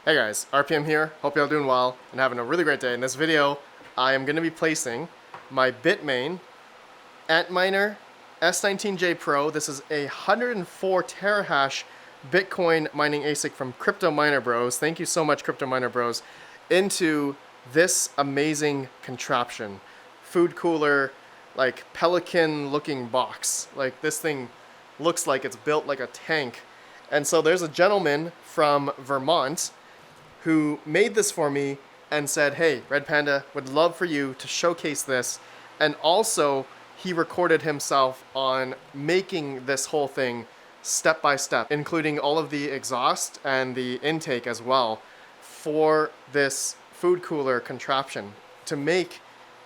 Hey guys, RPM here. Hope y'all doing well and having a really great day. In this video, I am going to be placing my Bitmain Antminer S19J Pro. This is a 104 terahash Bitcoin mining ASIC from Crypto Miner Bros. Thank you so much, Crypto Miner Bros. Into this amazing contraption. Food cooler, like pelican looking box. Like this thing looks like it's built like a tank. And so there's a gentleman from Vermont who made this for me and said, hey, Red Panda, would love for you to showcase this. And also, he recorded himself on making this whole thing step by step, including all of the exhaust and the intake as well for this food cooler contraption to make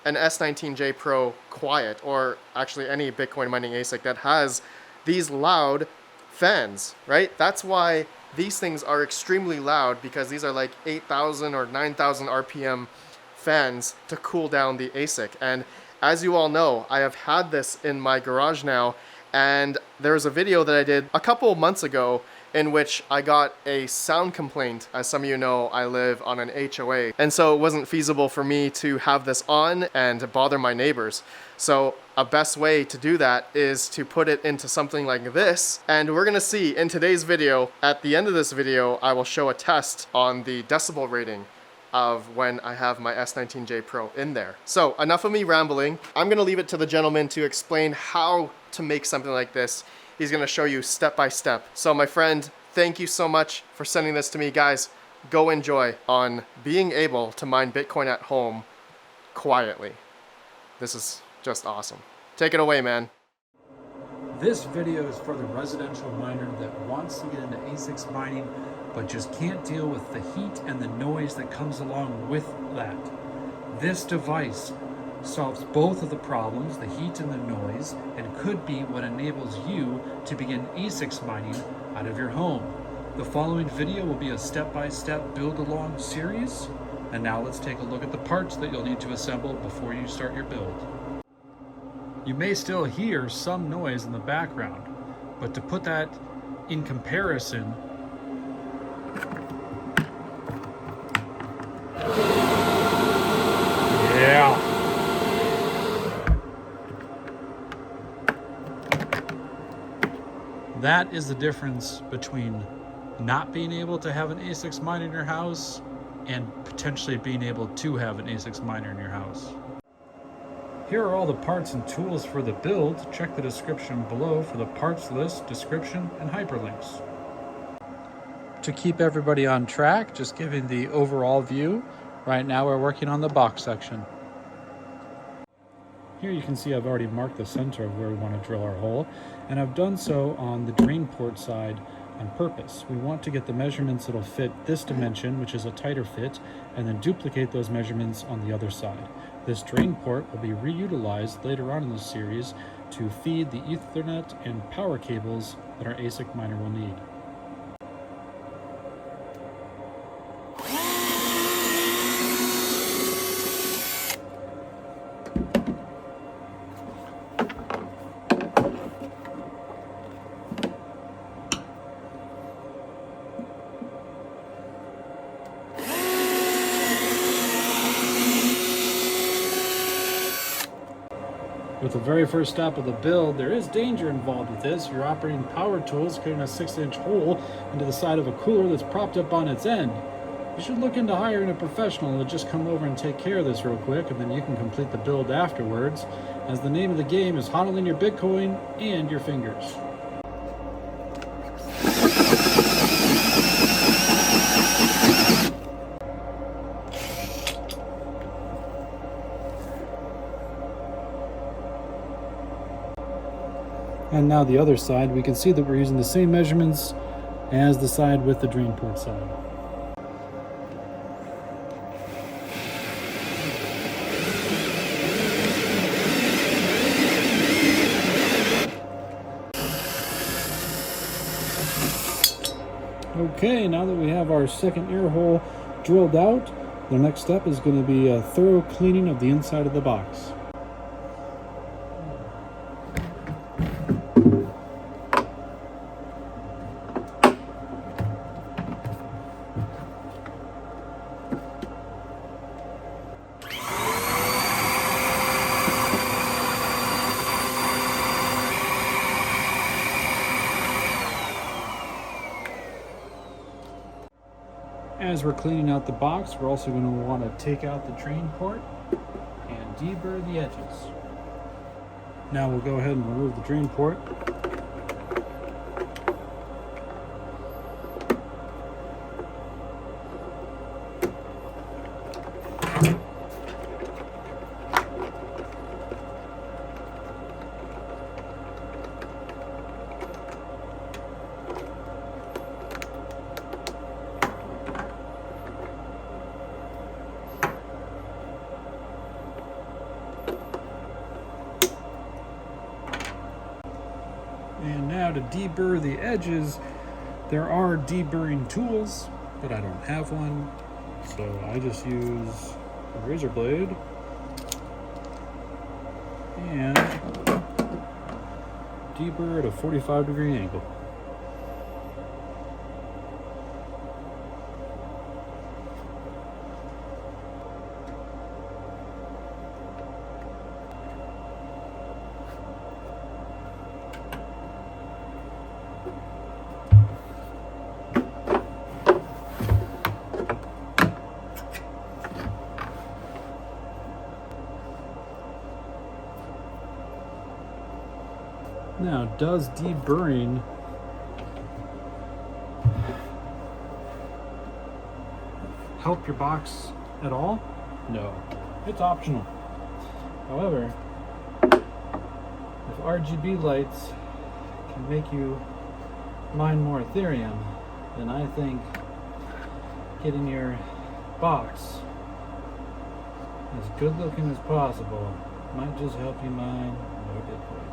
an S19J Pro quiet, or actually any Bitcoin mining ASIC that has these loud fans, right? That's why these things are extremely loud, because these are like 8,000 or 9,000 RPM fans to cool down the ASIC. And as you all know, I have had this in my garage now, and there's a video that I did a couple of months ago in which I got a sound complaint. As some of you know, I live on an HOA, and so it wasn't feasible for me to have this on and bother my neighbors. So a best way to do that is to put it into something like this, and we're gonna see in today's video. At the end of this video, I will show a test on the decibel rating of when I have my S19J Pro in there. So enough of me rambling. I'm gonna leave it to the gentleman to explain how to make something like this. He's gonna show you step by step. So my friend, thank you so much for sending this to me. Guys, go enjoy on being able to mine Bitcoin at home quietly. This is just awesome. Take it away, man. This video is for the residential miner that wants to get into ASICs mining, but just can't deal with the heat and the noise that comes along with that. This device solves both of the problems, the heat and the noise, and could be what enables you to begin ASICs mining out of your home. The following video will be a step-by-step build-along series, and now let's take a look at the parts that you'll need to assemble before you start your build. You may still hear some noise in the background, but to put that in comparison, yeah. That is the difference between not being able to have an ASICs miner in your house and potentially being able to have an ASICs miner in your house. Here are all the parts and tools for the build. Check the description below for the parts list, description, and hyperlinks. To keep everybody on track, just giving the overall view, right now we're working on the box section. Here you can see I've already marked the center of where we want to drill our hole, and I've done so on the drain port side on purpose. We want to get the measurements that'll fit this dimension, which is a tighter fit, and then duplicate those measurements on the other side. This drain port will be reutilized later on in the series to feed the Ethernet and power cables that our ASIC miner will need. With the very first step of the build, there is danger involved with this. You're operating power tools, cutting a 6-inch hole into the side of a cooler that's propped up on its end. You should look into hiring a professional to just come over and take care of this real quick, and then you can complete the build afterwards, as the name of the game is hodling your Bitcoin and your fingers. And now the other side, we can see that we're using the same measurements as the side with the drain port side. Okay, now that we have our second air hole drilled out, the next step is going to be a thorough cleaning of the inside of the box. as we're cleaning out the box, we're also going to want to take out the drain port and deburr the edges. Now we'll go ahead and remove the drain port. And now to deburr the edges, there are deburring tools, but I don't have one, so I just use a razor blade and deburr at a 45-degree angle. Now, does deburring help your box at all? No, it's optional. However, if RGB lights can make you mine more Ethereum, then I think getting your box as good looking as possible might just help you mine more Bitcoin.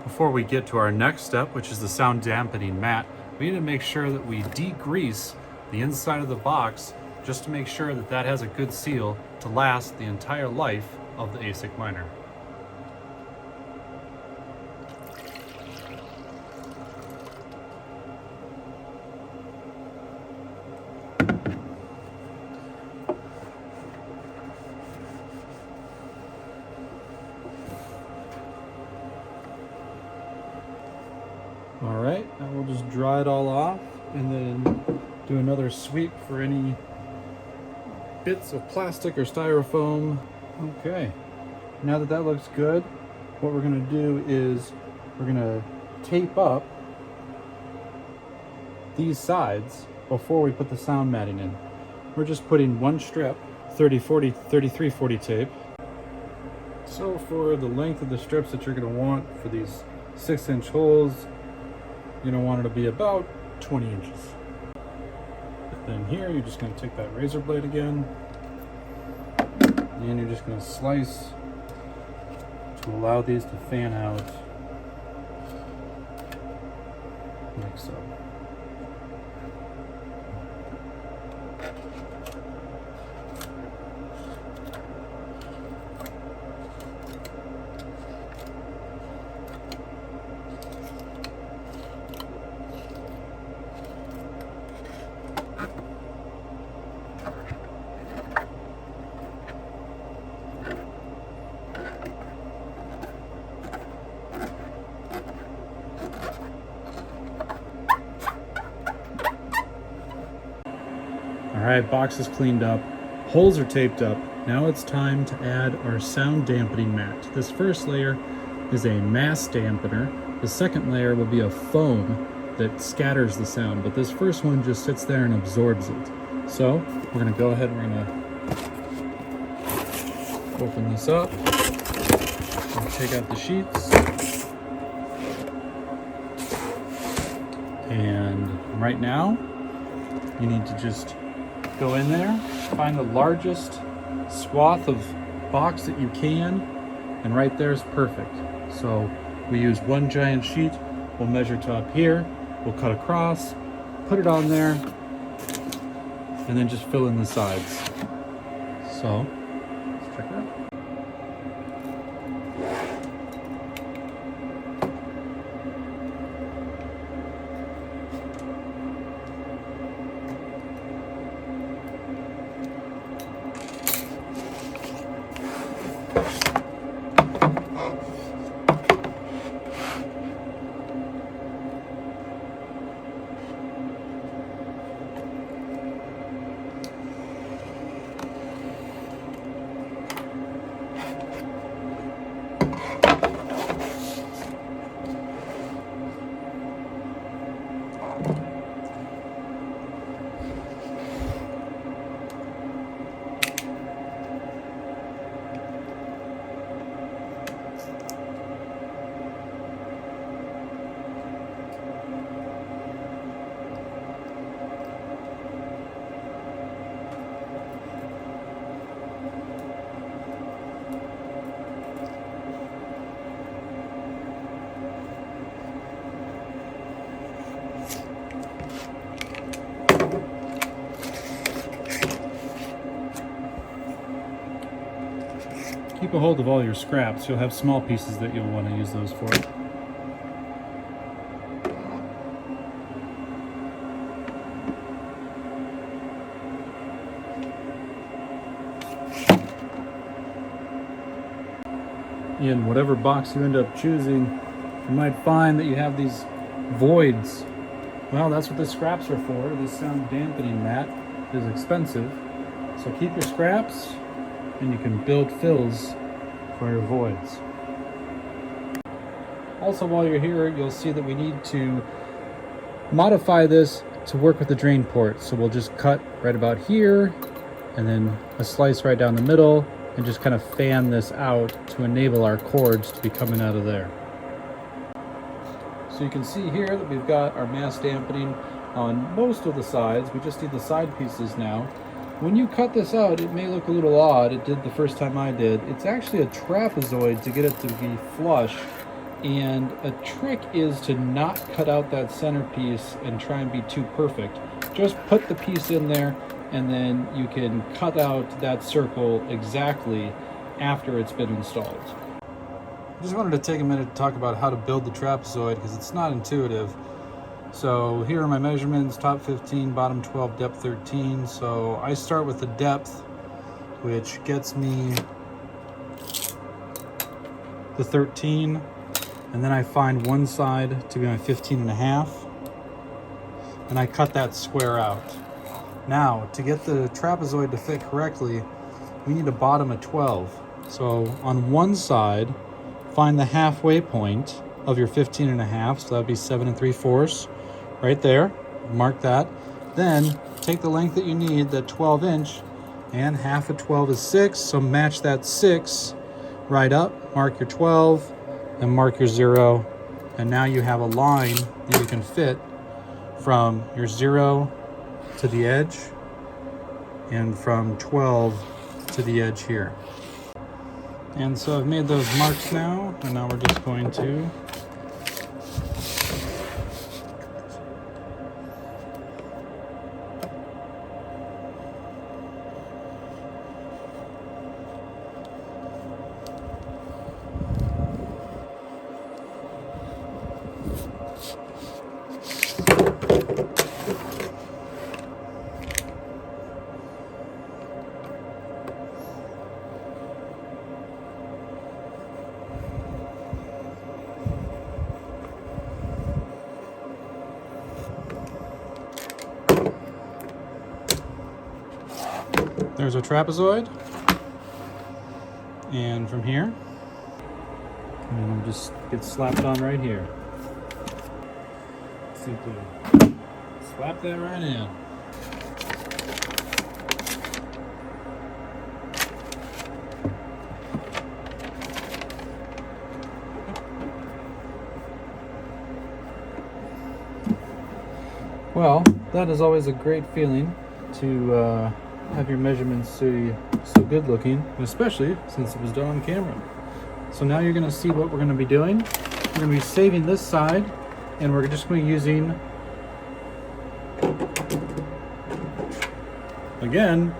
Before we get to our next step, which is the sound dampening mat, we need to make sure that we degrease the inside of the box just to make sure that that has a good seal to last the entire life of the ASIC miner. All right, now we'll just dry it all off and then do another sweep for any bits of plastic or styrofoam. Okay, now that that looks good, what we're gonna do is we're gonna tape up these sides before we put the sound matting in. We're just putting one strip, 33/40 tape. So for the length of the strips that you're gonna want for these 6-inch holes, you're going to want it to be about 20 inches. And then here, you're just going to take that razor blade again, and you're just going to slice to allow these to fan out like so. Alright, box is cleaned up, holes are taped up. Now it's time to add our sound dampening mat. This first layer is a mass dampener. The second layer will be a foam that scatters the sound, but this first one just sits there and absorbs it. So we're going to go ahead and we're going to open this up and take out the sheets. And right now, you need to just go in there, find the largest swath of box that you can, and right there is perfect. So we use one giant sheet, we'll measure to up here, we'll cut across, put it on there, and then just fill in the sides. So, let's check it out. keep a hold of all your scraps. You'll have small pieces that you'll want to use those for. In whatever box you end up choosing, you might find that you have these voids. Well, that's what the scraps are for. This sound dampening mat is expensive. So keep your scraps and you can build fills for your voids. Also, while you're here, you'll see that we need to modify this to work with the drain port. So we'll just cut right about here and then a slice right down the middle and just kind of fan this out to enable our cords to be coming out of there. So you can see here that we've got our mass dampening on most of the sides. We just need the side pieces now. When you cut this out, it may look a little odd. It did the first time I did. It's actually a trapezoid to get it to be flush. And a trick is to not cut out that centerpiece and try and be too perfect. Just put the piece in there and then you can cut out that circle exactly after it's been installed. I just wanted to take a minute to talk about how to build the trapezoid because it's not intuitive. So here are my measurements: top 15, bottom 12, depth 13. So I start with the depth, which gets me the 13, and then I find one side to be my 15.5, and I cut that square out. Now, to get the trapezoid to fit correctly, we need a bottom of 12. So on one side, find the halfway point of your 15.5, so that would be 7 3/4, right there. Mark that. Then take the length that you need, that 12-inch, and half of 12 is 6, so match that 6 right up. Mark your 12 and mark your 0, and now you have a line that you can fit from your 0 to the edge and from 12 to the edge here. And so I've made those marks now, and now we're just going to there's a trapezoid, and from here, and then it'll just get slapped on right here. Simply slap that right in. Well, that is always a great feeling to have your measurements so good looking, especially since it was done on camera. So now you're going to see what we're going to be doing. We're going to be saving this side, and we're just going to be using, again,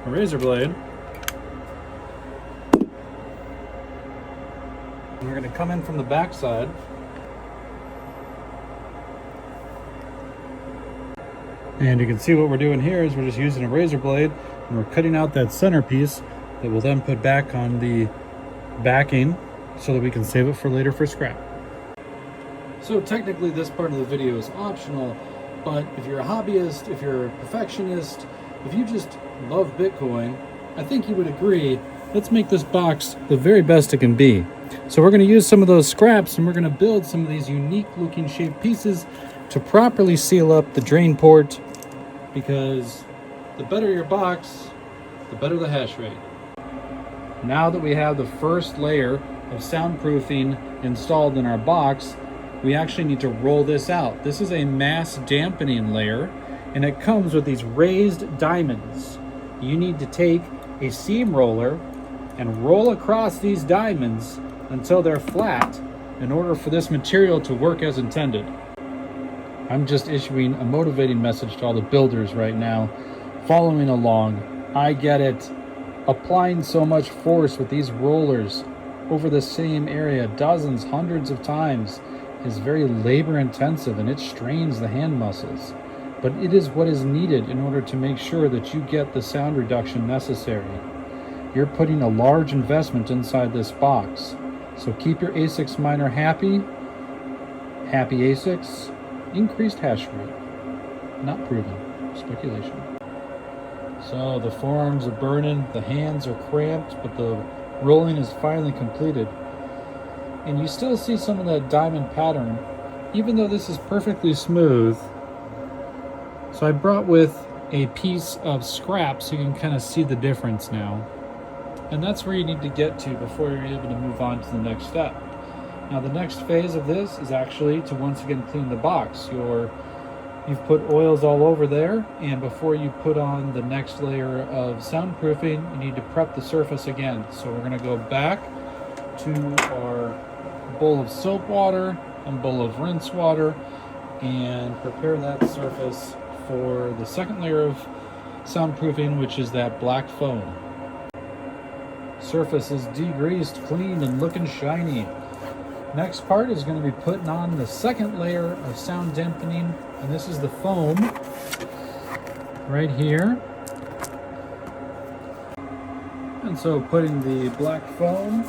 a razor blade. And we're going to come in from the back side. And you can see what we're doing here is we're just using a razor blade and we're cutting out that centerpiece that we'll then put back on the backing so that we can save it for later for scrap. So technically this part of the video is optional, but if you're a hobbyist, if you're a perfectionist, if you just love Bitcoin, I think you would agree, let's make this box the very best it can be. So we're going to use some of those scraps and we're going to build some of these unique looking shaped pieces to properly seal up the drain port, because the better your box, the better the hash rate. Now that we have the first layer of soundproofing installed in our box, we actually need to roll this out. This is a mass dampening layer, and it comes with these raised diamonds. You need to take a seam roller and roll across these diamonds until they're flat in order for this material to work as intended. I'm just issuing a motivating message to all the builders right now, following along. I get it. applying so much force with these rollers over the same area dozens, hundreds of times is very labor intensive, and it strains the hand muscles. But it is what is needed in order to make sure that you get the sound reduction necessary. You're putting a large investment inside this box. So keep your ASICs miner happy. Happy ASICs, increased hash rate. Not proven, speculation. So the forearms are burning, the hands are cramped, but the rolling is finally completed. And you still see some of that diamond pattern, even though this is perfectly smooth. So I brought with a piece of scrap so you can kind of see the difference now. And that's where you need to get to before you're able to move on to the next step. Now the next phase of this is actually to once again clean the box. You've put oils all over there, and before you put on the next layer of soundproofing, you need to prep the surface again. So we're going to go back to our bowl of soap water and bowl of rinse water and prepare that surface for the second layer of soundproofing, which is that black foam. Surface is degreased, cleaned, and looking shiny. Next part is going to be putting on the second layer of sound dampening, and this is the foam right here. And so putting the black foam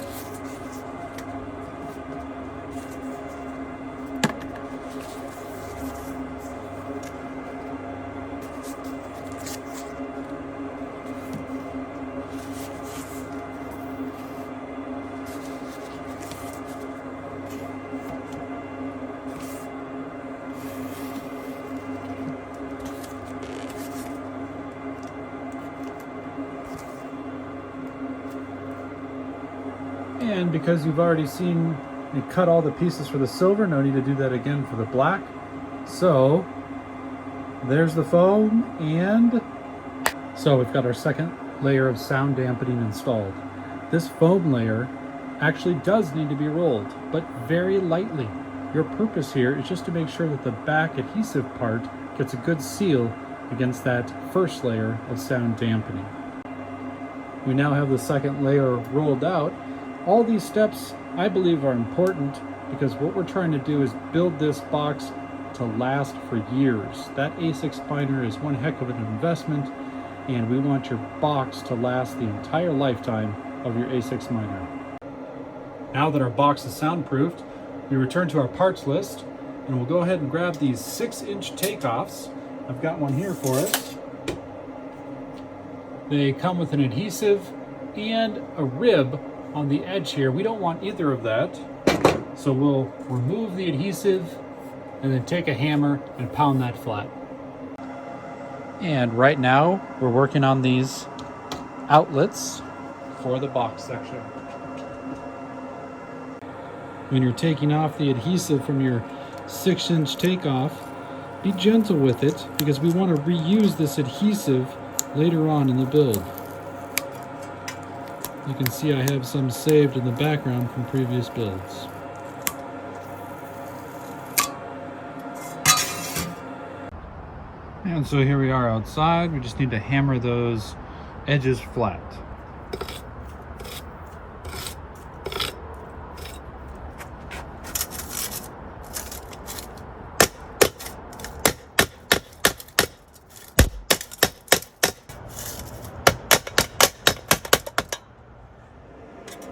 and because you've already seen me cut all the pieces for the silver, no need to do that again for the black. So there's the foam, and so we've got our second layer of sound dampening installed. This foam layer actually does need to be rolled, but very lightly. Your purpose here is just to make sure that the back adhesive part gets a good seal against that first layer of sound dampening. We now have the second layer rolled out. All these steps, I believe, are important because what we're trying to do is build this box to last for years. That ASIC miner is one heck of an investment, and we want your box to last the entire lifetime of your ASIC miner. Now that our box is soundproofed, we return to our parts list, and we'll go ahead and grab these 6-inch takeoffs. I've got one here for us. They come with an adhesive and a rib on the edge here. We don't want either of that, so we'll remove the adhesive and then take a hammer and pound that flat. And right now we're working on these outlets for the box section. When you're taking off the adhesive from your 6-inch takeoff, be gentle with it because we want to reuse this adhesive later on in the build. You can see I have some saved in the background from previous builds. And so here we are outside. We just need to hammer those edges flat.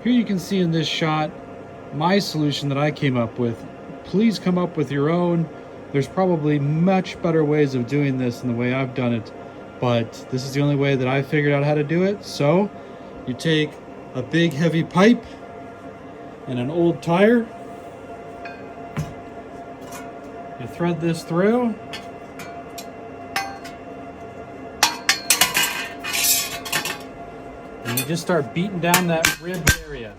Here you can see in this shot my solution that I came up with. Please come up with your own. There's probably much better ways of doing this than the way I've done it, but this is the only way that I figured out how to do it. So you take a big heavy pipe and an old tire, you thread this through, and you just start beating down that rib area.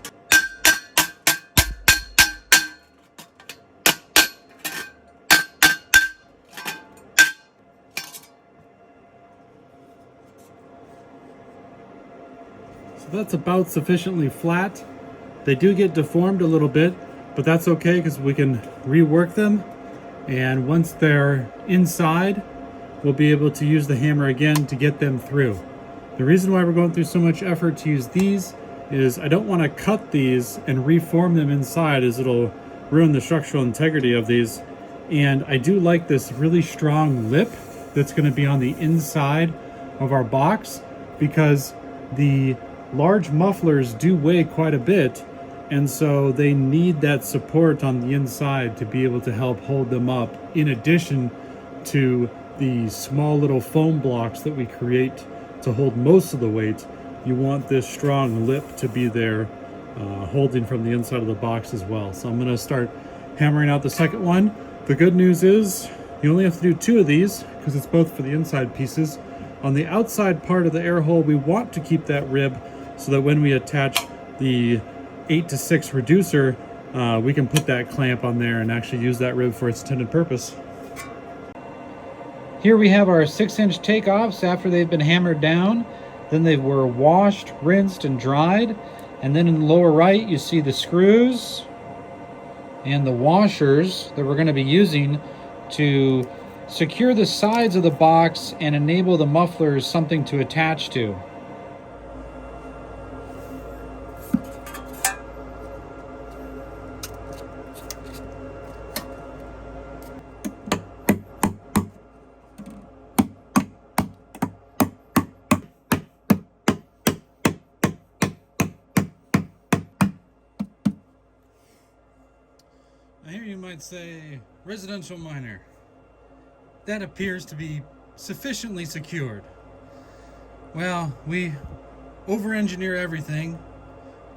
So that's about sufficiently flat. They do get deformed a little bit, but that's okay because we can rework them. And once they're inside, we'll be able to use the hammer again to get them through. The reason why we're going through so much effort to use these is I don't want to cut these and reform them inside, as it'll ruin the structural integrity of these. And I do like this really strong lip that's going to be on the inside of our box, because the large mufflers do weigh quite a bit, and so they need that support on the inside to be able to help hold them up, in addition to the small little foam blocks that we create to hold most of the weight. You want this strong lip to be there, holding from the inside of the box as well. So I'm going to start hammering out the second one. The good news is you only have to do 2 of these, because it's both for the inside pieces. On the outside part of the air hole, we want to keep that rib so that when we attach the 8-to-6 reducer, we can put that clamp on there and actually use that rib for its intended purpose. Here we have our 6-inch takeoffs after they've been hammered down. Then they were washed, rinsed, and dried. And then in the lower right, you see the screws and the washers that we're going to be using to secure the sides of the box and enable the mufflers something to attach to. Here you might say, residential miner. That appears to be sufficiently secured. Well, we over-engineer everything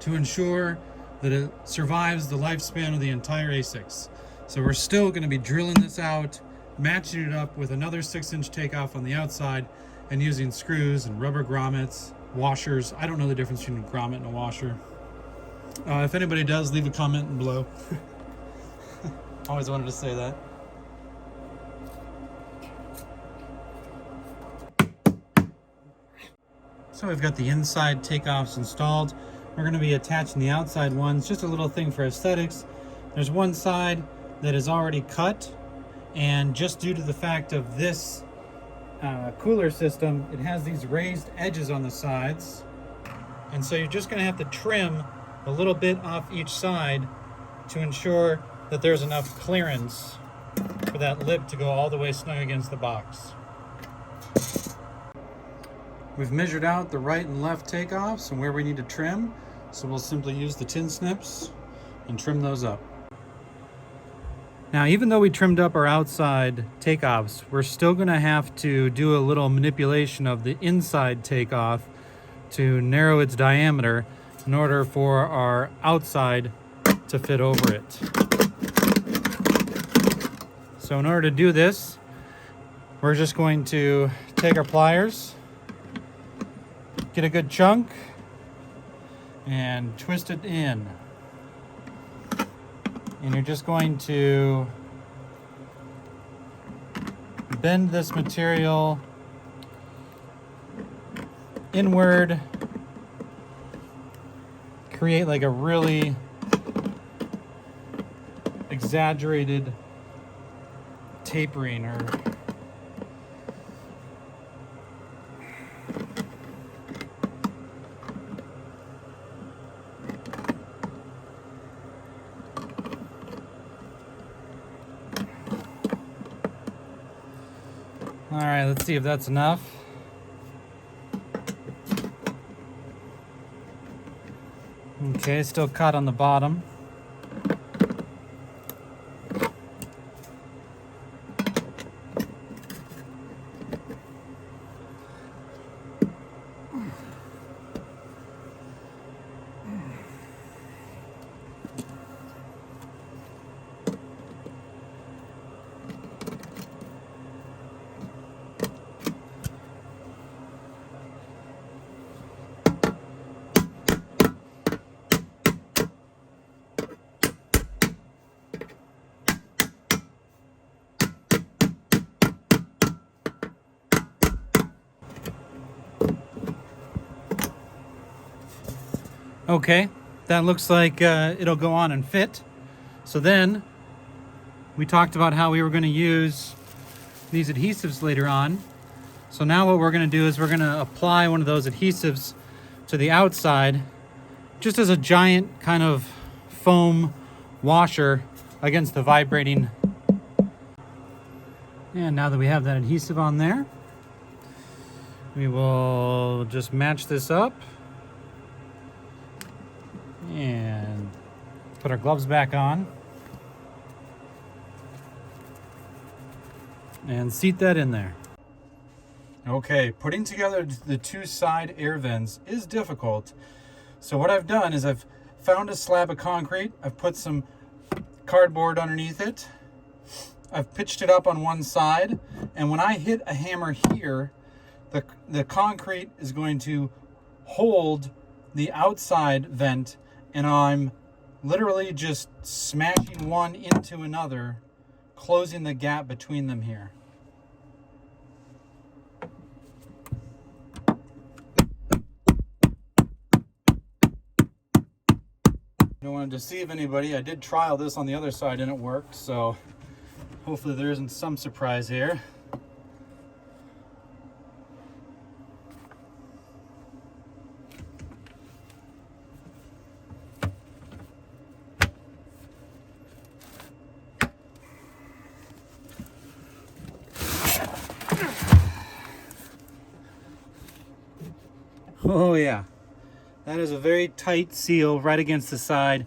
to ensure that it survives the lifespan of the entire ASICs. So we're still going to be drilling this out, matching it up with another 6-inch takeoff on the outside, and using screws and rubber grommets, washers. I don't know the difference between a grommet and a washer. If anybody does, leave a comment below. Always wanted to say that. So we've got the inside takeoffs installed. We're going to be attaching the outside ones. Just a little thing for aesthetics. There's one side that is already cut, and just due to the fact of this cooler system, it has these raised edges on the sides, and so you're just going to have to trim a little bit off each side to ensure that there's enough clearance for that lip to go all the way snug against the box. We've measured out the right and left takeoffs and where we need to trim, so we'll simply use the tin snips and trim those up. Now, even though we trimmed up our outside takeoffs, we're still going to have to do a little manipulation of the inside takeoff to narrow its diameter in order for our outside to fit over it. So in order to do this, we're just going to take our pliers, get a good chunk, and twist it in. And you're just going to bend this material inward, create like a really exaggerated tapering, or all right, let's see if that's enough. Okay, still caught on the bottom. Okay, that looks like it'll go on and fit. So then we talked about how we were going to use these adhesives later on. So now what we're going to do is we're going to apply one of those adhesives to the outside, just as a giant kind of foam washer against the vibrating. And now that we have that adhesive on there, we will just match this up and put our gloves back on and seat that in there. Okay, putting together the two side air vents is difficult. So what I've done is I've found a slab of concrete, I've put some cardboard underneath it, I've pitched it up on one side, and when I hit a hammer here, the concrete is going to hold the outside vent, and I'm literally just smashing one into another, closing the gap between them here. I don't want to deceive anybody. I did trial this on the other side and it worked, so hopefully there isn't some surprise here. Oh yeah, that is a very tight seal right against the side.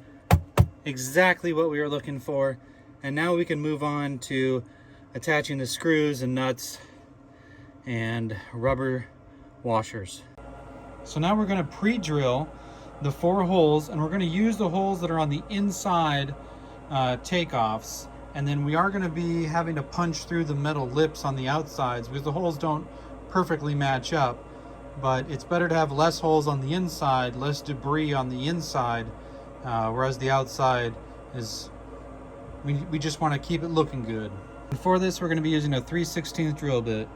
Exactly what we were looking for. And now we can move on to attaching the screws and nuts and rubber washers. So now we're going to pre-drill the 4 holes, and we're going to use the holes that are on the inside takeoffs. And then we are going to be having to punch through the metal lips on the outsides because the holes don't perfectly match up. But it's better to have less holes on the inside, less debris on the inside, whereas the outside is, we just want to keep it looking good. And for this, we're going to be using a 3/16 drill bit.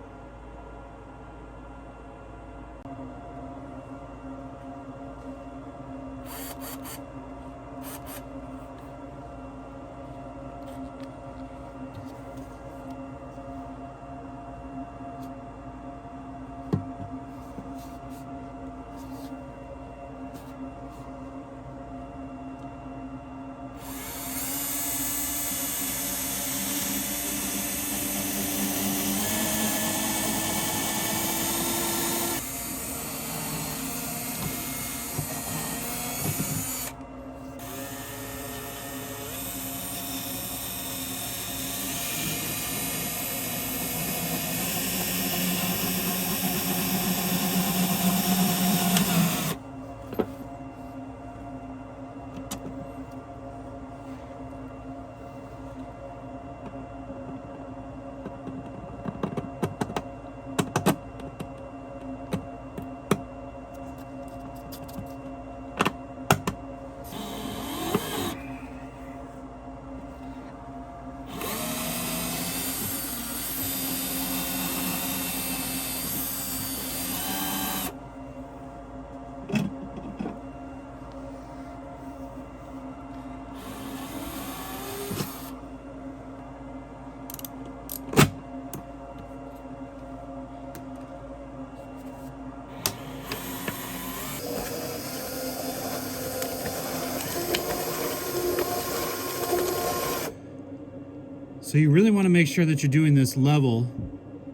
So you really want to make sure that you're doing this level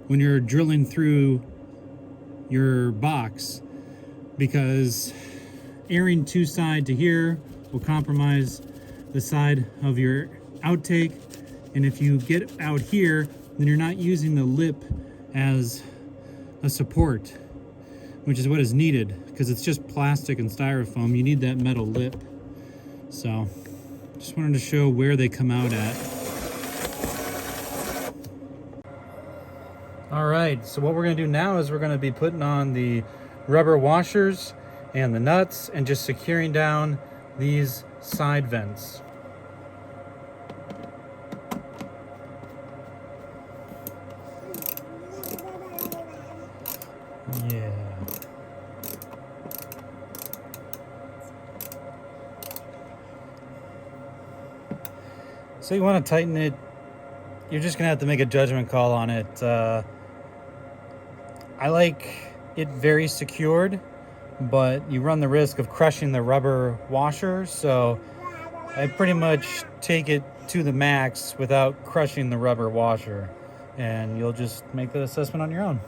when you're drilling through your box, because airing too side to here will compromise the side of your outtake, and if you get out here, then you're not using the lip as a support, which is what is needed, because it's just plastic and styrofoam. You need that metal lip. So just wanted to show where they come out at. All right, so what we're going to do now is we're going to be putting on the rubber washers and the nuts and just securing down these side vents. Yeah. So you want to tighten it. You're just going to have to make a judgment call on it. I like it very secured, but you run the risk of crushing the rubber washer, so I pretty much take it to the max without crushing the rubber washer, and you'll just make the assessment on your own.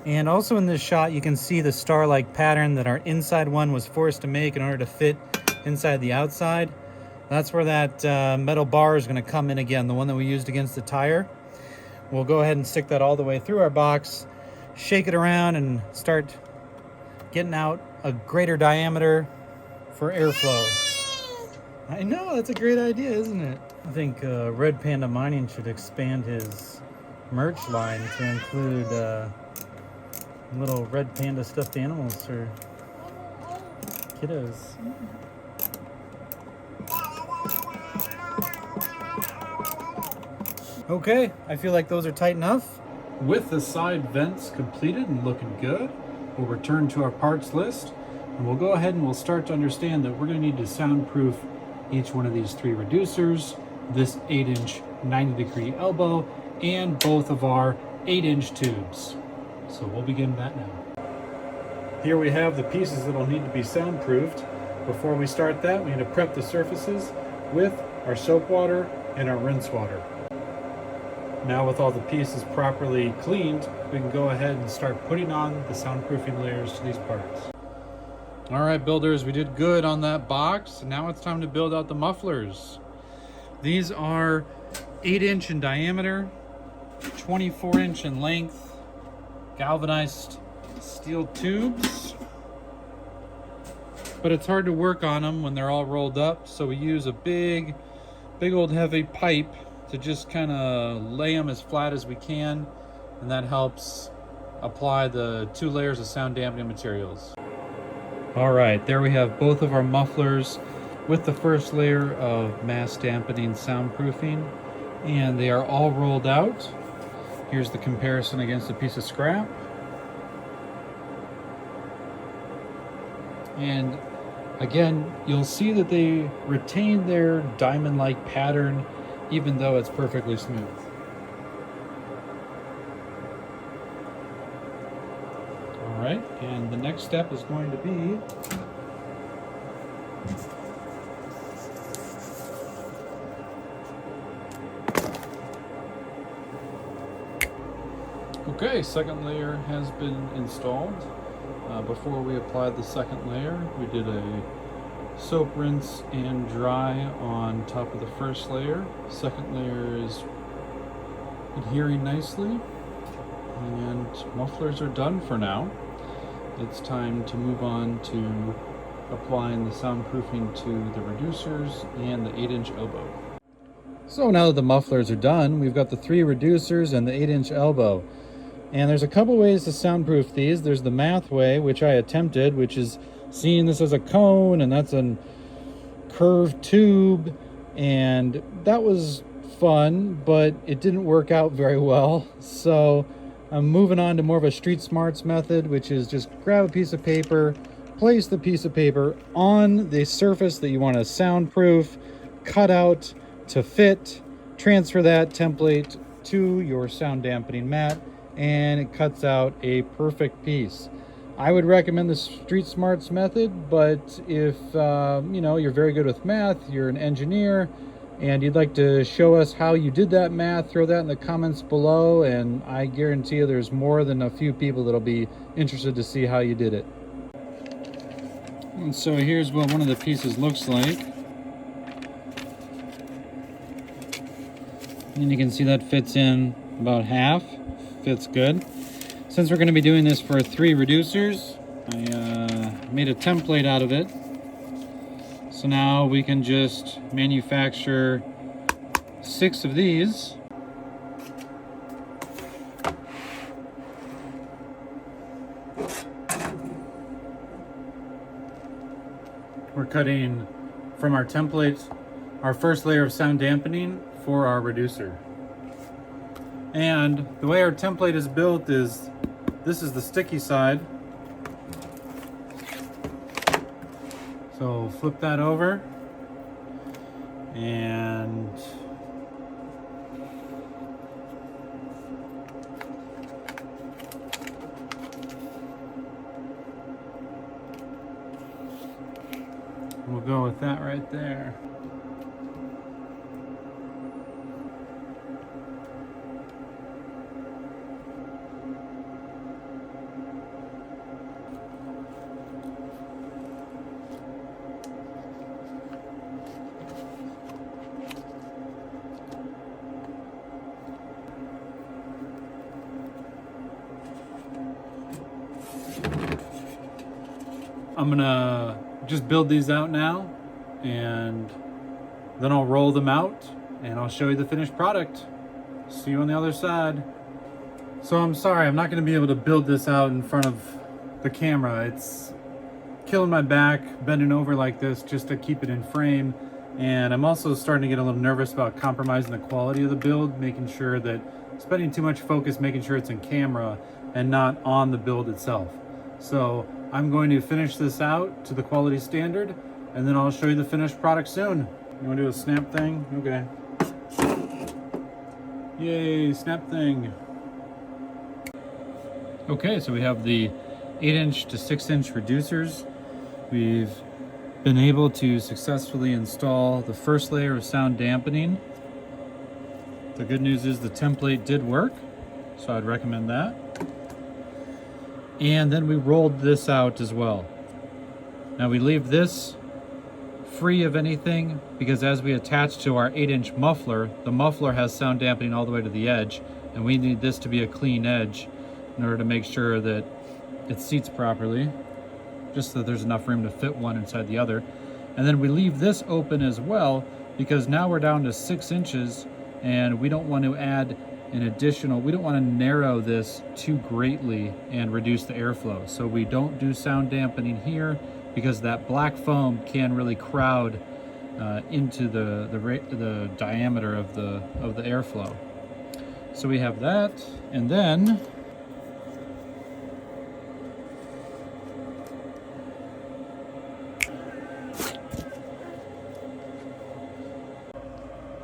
And also in this shot, you can see the star-like pattern that our inside one was forced to make in order to fit inside the outside. That's where that metal bar is going to come in again, the one that we used against the tire. We'll go ahead and stick that all the way through our box, shake it around, and start getting out a greater diameter for airflow. I know, that's a great idea, isn't it? I think Red Panda Mining should expand his merch line to include little red panda stuffed animals for kiddos. Okay, I feel like those are tight enough. With the side vents completed and looking good, we'll return to our parts list, and we'll go ahead and we'll start to understand that we're going to need to soundproof each one of these 3 reducers, this 8-inch 90-degree elbow, and both of our 8-inch tubes. So we'll begin that now. Here we have the pieces that will need to be soundproofed. Before we start that, we need to prep the surfaces with our soap water and our rinse water. Now with all the pieces properly cleaned, we can go ahead and start putting on the soundproofing layers to these parts. All right, builders, we did good on that box. Now it's time to build out the mufflers. These are 8-inch in diameter, 24-inch in length, galvanized steel tubes, but it's hard to work on them when they're all rolled up, so we use a big old heavy pipe to just kind of lay them as flat as we can, and that helps apply the 2 layers of sound dampening materials. All right, there we have both of our mufflers with the first layer of mass dampening soundproofing, and they are all rolled out. Here's the comparison against a piece of scrap. And again, you'll see that they retain their diamond-like pattern even though it's perfectly smooth. All right, and the next step is going to be okay, second layer has been installed. Before we applied the second layer, we did a soap rinse and dry on top of the first layer. Second layer is adhering nicely, and mufflers are done for now. It's time to move on to applying the soundproofing to the reducers and the 8-inch elbow. So now that the mufflers are done, we've got the 3 reducers and the 8-inch elbow. And there's a couple ways to soundproof these. There's the math way, which I attempted, which is seeing this as a cone, and that's a curved tube, and that was fun, but it didn't work out very well. So I'm moving on to more of a street smarts method, which is just grab a piece of paper, place the piece of paper on the surface that you want to soundproof, cut out to fit, transfer that template to your sound dampening mat, and it cuts out a perfect piece. I would recommend the street smarts method, but if you know, you're very good with math, you're an engineer, and you'd like to show us how you did that math, throw that in the comments below, and I guarantee you there's more than a few people that'll be interested to see how you did it. And so here's what one of the pieces looks like. And you can see that fits in about half. Fits good. Since we're going to be doing this for 3 reducers, I made a template out of it. So now we can just manufacture 6 of these. We're cutting from our template our first layer of sound dampening for our reducer. And the way our template is built is, this is the sticky side. So flip that over, and We'll go with that right there. I'm gonna just build these out now, and then I'll roll them out and I'll show you the finished product. See you on the other side. So I'm sorry, I'm not gonna be able to build this out in front of the camera. It's killing my back, bending over like this just to keep it in frame. And I'm also starting to get a little nervous about compromising the quality of the build, making sure that spending too much focus, making sure it's in camera and not on the build itself. So I'm going to finish this out to the quality standard, and then I'll show you the finished product soon. You want to do a snap thing? Okay. Yay, snap thing. Okay, so we have the 8-inch to 6-inch reducers. We've been able to successfully install the first layer of sound dampening. The good news is the template did work, so I'd recommend that. And then we rolled this out as well. Now we leave this free of anything because as we attach to our 8-inch muffler, the muffler has sound dampening all the way to the edge, and we need this to be a clean edge in order to make sure that it seats properly, just so that there's enough room to fit one inside the other. And then we leave this open as well because now we're down to 6 inches and we don't want to add an additional, we don't want to narrow this too greatly and reduce the airflow. So we don't do sound dampening here because that black foam can really crowd into the diameter of the airflow. So we have that, and then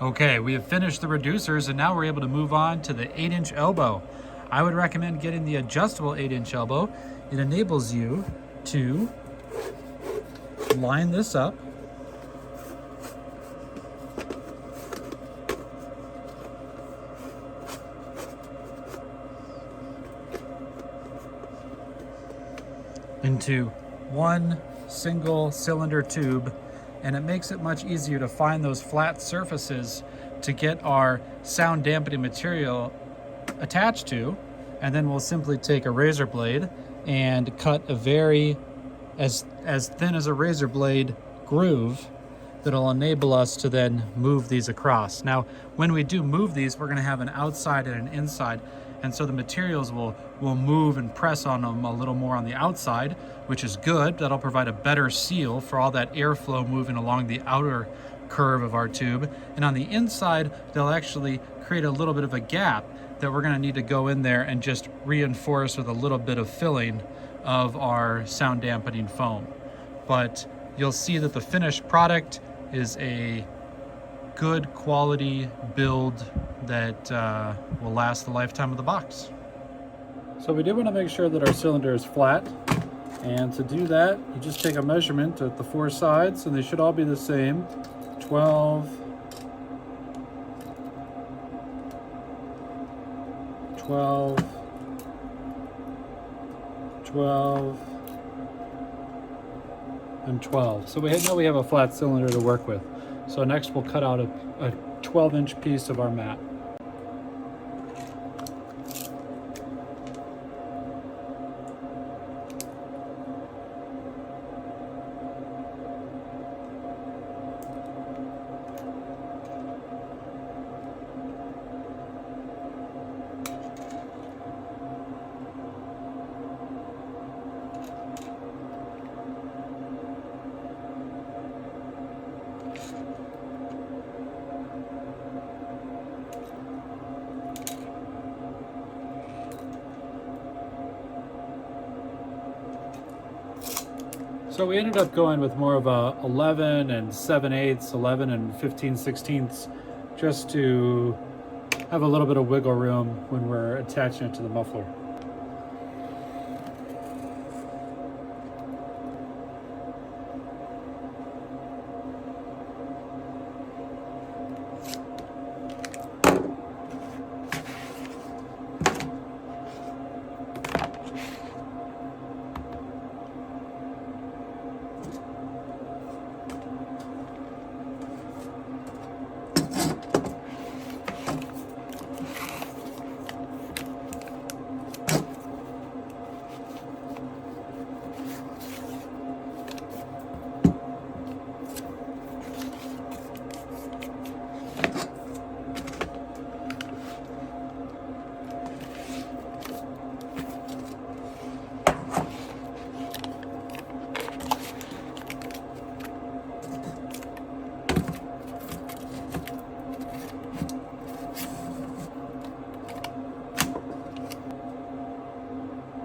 okay, we have finished the reducers and now we're able to move on to the 8-inch elbow. I would recommend getting the adjustable 8-inch elbow. It enables you to line this up into one single cylinder tube, and it makes it much easier to find those flat surfaces to get our sound dampening material attached to. And then we'll simply take a razor blade and cut a very as thin as a razor blade groove that'll enable us to then move these across. Now, when we do move these, we're gonna have an outside and an inside, and so the materials will move and press on them a little more on the outside, which is good. That'll provide a better seal for all that airflow moving along the outer curve of our tube. And on the inside, they'll actually create a little bit of a gap that we're gonna need to go in there and just reinforce with a little bit of filling of our sound dampening foam. But you'll see that the finished product is a good quality build that will last the lifetime of the box. So we do want to make sure that our cylinder is flat, and to do that you just take a measurement at the 4 sides and they should all be the same. 12, 12, 12, and 12. So we know we have a flat cylinder to work with. So next we'll cut out a 12-inch piece of our mat. So we ended up going with more of a 11 and 7/8, 11 and 15/16, just to have a little bit of wiggle room when we're attaching it to the muffler.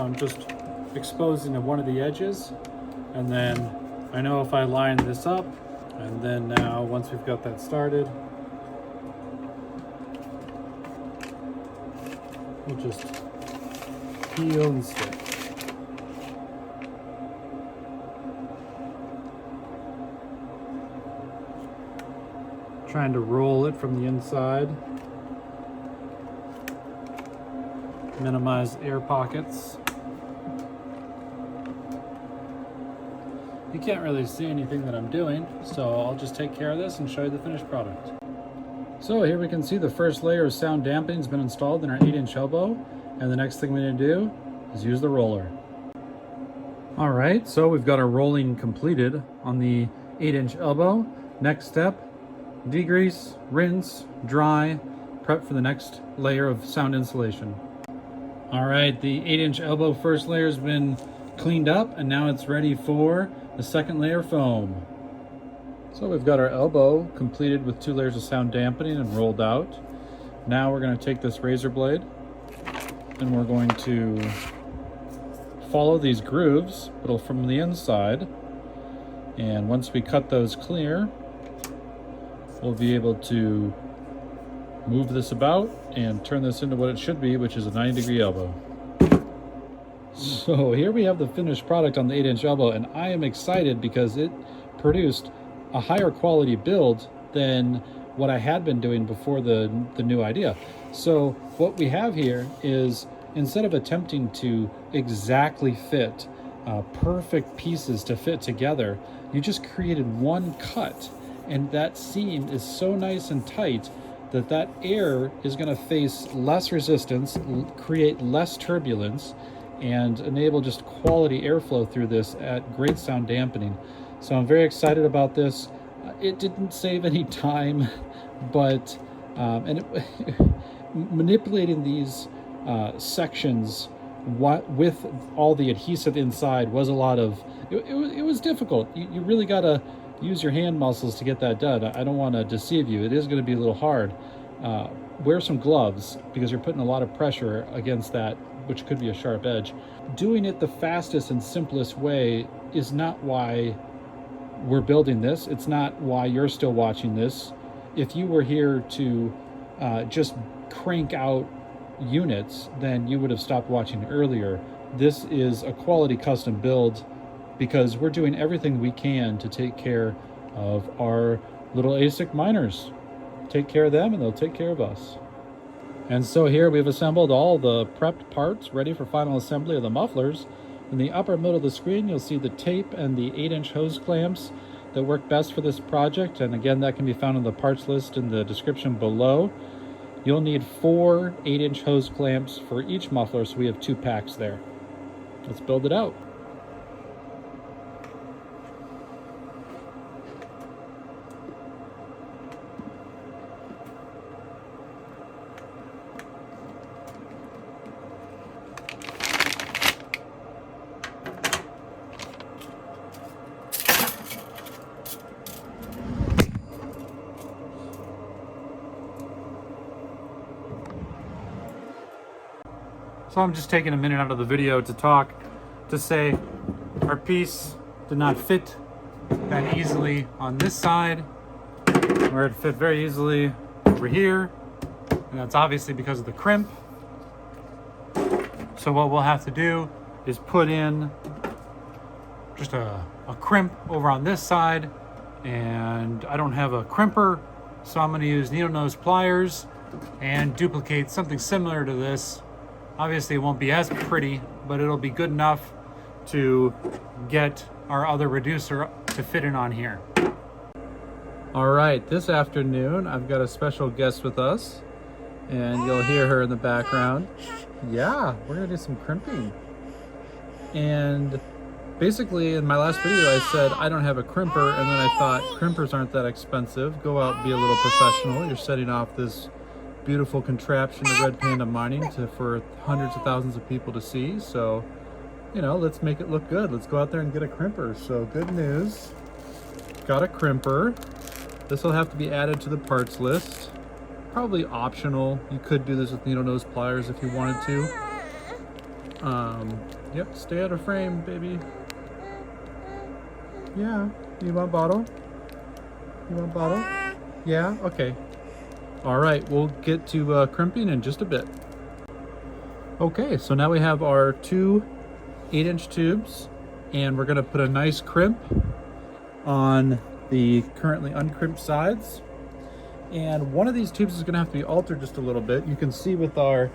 I'm just exposing one of the edges, and then I know if I line this up, and then now once we've got that started, we'll just peel and stick. Trying to roll it from the inside. Minimize air pockets. You can't really see anything that I'm doing, so I'll just take care of this and show you the finished product. So here we can see the first layer of sound dampening has been installed in our 8-inch elbow, and the next thing we need to do is use the roller. All right, so we've got our rolling completed on the 8-inch elbow. Next step, degrease, rinse, dry, prep for the next layer of sound insulation. All right, the 8-inch elbow first layer has been cleaned up, and now it's ready for the second layer foam. So we've got our elbow completed with 2 layers of sound dampening and rolled out. Now we're going to take this razor blade and we're going to follow these grooves, but from the inside. And once we cut those clear, we'll be able to move this about and turn this into what it should be, which is a 90-degree elbow. So here we have the finished product on the 8-inch elbow, and I am excited because it produced a higher quality build than what I had been doing before the new idea. So what we have here is, instead of attempting to exactly fit perfect pieces to fit together, you just created one cut, and that seam is so nice and tight that air is going to face less resistance, create less turbulence, and enable just quality airflow through this at great sound dampening. So I'm very excited about this. It didn't save any time, but manipulating these sections with all the adhesive inside was a lot of, it was difficult. You really got to use your hand muscles to get that done. I don't want to deceive you. It is going to be a little hard. Wear some gloves because you're putting a lot of pressure against that, which could be a sharp edge. Doing it the fastest and simplest way is not why we're building this. It's not why you're still watching this. If you were here to just crank out units, then you would have stopped watching earlier. This is a quality custom build because we're doing everything we can to take care of our little ASIC miners. Take care of them and they'll take care of us. And so here we've assembled all the prepped parts ready for final assembly of the mufflers. In the upper middle of the screen, you'll see the tape and the 8-inch hose clamps that work best for this project. And again, that can be found in the parts list in the description below. You'll need 4 8-inch hose clamps for each muffler, so we have 2 packs there. Let's build it out. So I'm just taking a minute out of the video to say our piece did not fit that easily on this side, where it fit very easily over here, and that's obviously because of the crimp. So what we'll have to do is put in just a crimp over on this side, and I don't have a crimper, so I'm going to use needle nose pliers and duplicate something similar to this. Obviously it won't be as pretty, but it'll be good enough to get our other reducer to fit in on here. All right, this afternoon I've got a special guest with us, and you'll hear her in the background. Yeah, we're gonna do some crimping. And basically in my last video I said I don't have a crimper, and then I thought crimpers aren't that expensive. Go out and be a little professional. You're setting off this beautiful contraption of Red Panda Mining for hundreds of thousands of people to see. So, you know, let's make it look good. Let's go out there and get a crimper. So good news, got a crimper. This will have to be added to the parts list. Probably optional. You could do this with needle nose pliers if you wanted to. Yep, stay out of frame, baby. Yeah, you want bottle? You want bottle? Yeah, okay. All right, we'll get to crimping in just a bit. Okay, so now we have our two 8-inch tubes, and we're gonna put a nice crimp on the currently uncrimped sides. And one of these tubes is gonna have to be altered just a little bit. You can see with our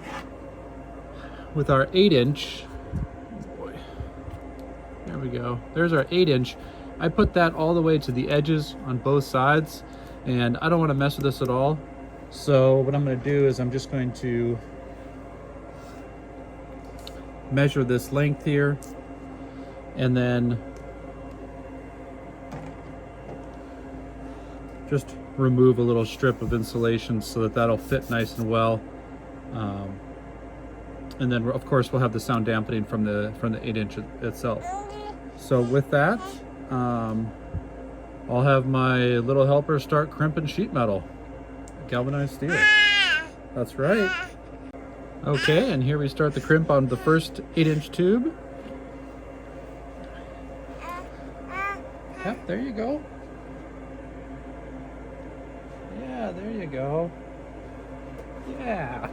8-inch, there we go. There's our 8-inch. I put that all the way to the edges on both sides, and I don't want to mess with this at all. So what I'm going to do is I'm just going to measure this length here, and then just remove a little strip of insulation so that that'll fit nice and well. And then of course we'll have the sound dampening from the 8-inch itself. So with that, I'll have my little helper start crimping sheet metal, galvanized steel. That's right. Okay, and here we start the crimp on the first 8-inch tube. Yep, there you go. Yeah, there you go. Yeah,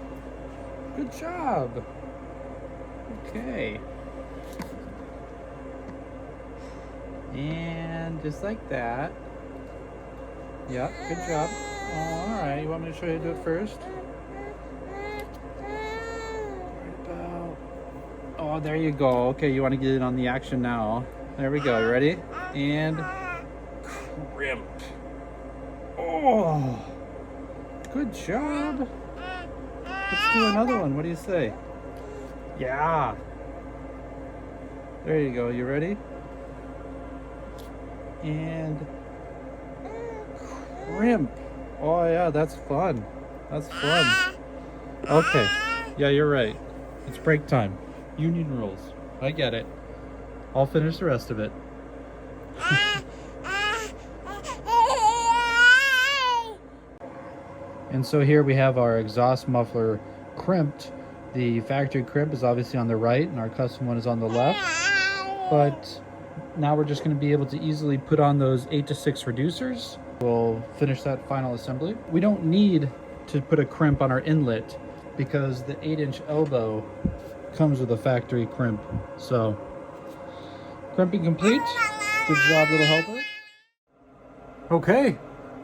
good job. Okay. And just like that. Yeah, good job. Oh, all right, you want me to show you how to do it first? Right about. Oh, there you go. Okay, you want to get in on the action now. There we go. You ready? And crimp. Oh, good job. Let's do another one. What do you say? Yeah. There you go. You ready? And crimp. Oh yeah, that's fun. That's fun. Okay. Yeah, you're right. It's break time. Union rules. I get it. I'll finish the rest of it. And so here we have our exhaust muffler crimped. The factory crimp is obviously on the right and our custom one is on the left. But now we're just going to be able to easily put on those 8 to 6 reducers. We'll finish that final assembly. We don't need to put a crimp on our inlet because the 8-inch elbow comes with a factory crimp. So, crimping complete. Good job, little helper. Okay,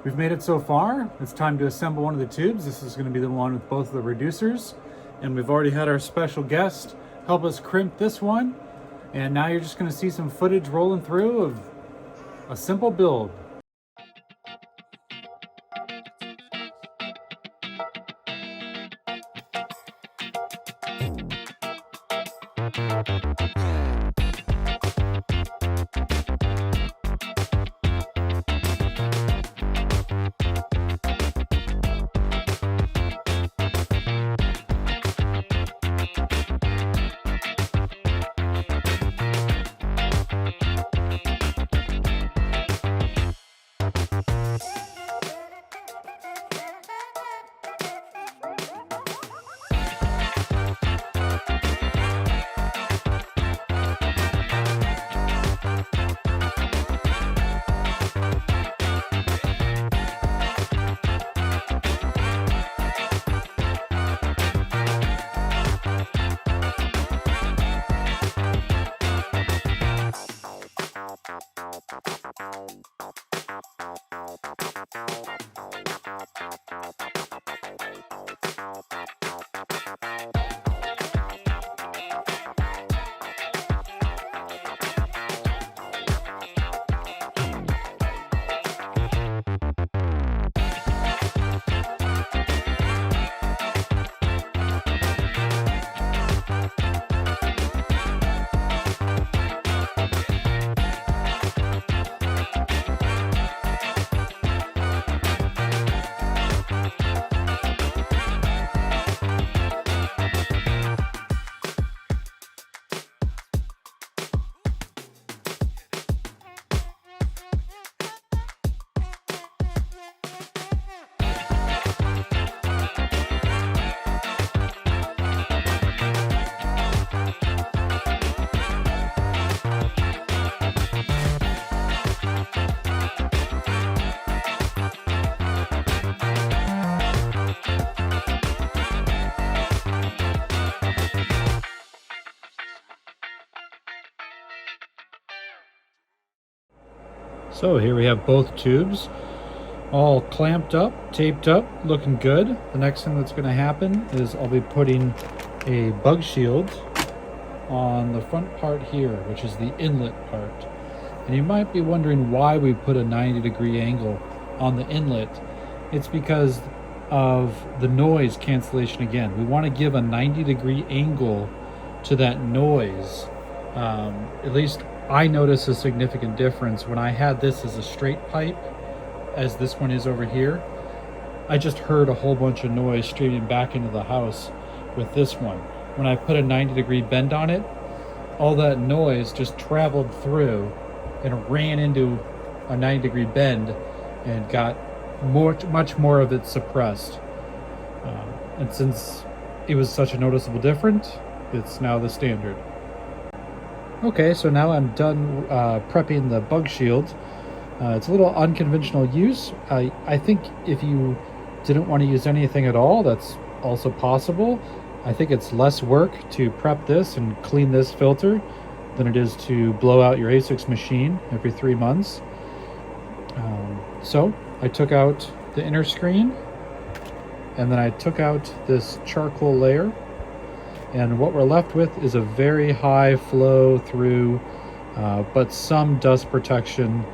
we've made it so far. It's time to assemble one of the tubes. This is going to be the one with both of the reducers. And we've already had our special guest help us crimp this one. And now you're just going to see some footage rolling through of a simple build. So here we have both tubes all clamped up, taped up, looking good. The next thing that's going to happen is I'll be putting a bug shield on the front part here, which is the inlet part. And you might be wondering why we put a 90-degree angle on the inlet. It's because of the noise cancellation again. We want to give a 90-degree angle to that noise. At least I notice a significant difference when I had this as a straight pipe, as this one is over here. I just heard a whole bunch of noise streaming back into the house with this one. When I put a 90-degree bend on it, all that noise just traveled through and ran into a 90-degree bend and got much more of it suppressed. And since it was such a noticeable difference, it's now the standard. Okay, so now I'm done prepping the bug shield. It's a little unconventional use. I think if you didn't want to use anything at all, that's also possible. I think it's less work to prep this and clean this filter than it is to blow out your ASICs machine every 3 months. So I took out the inner screen, and then I took out this charcoal layer, and what we're left with is a very high flow through, but some dust protection.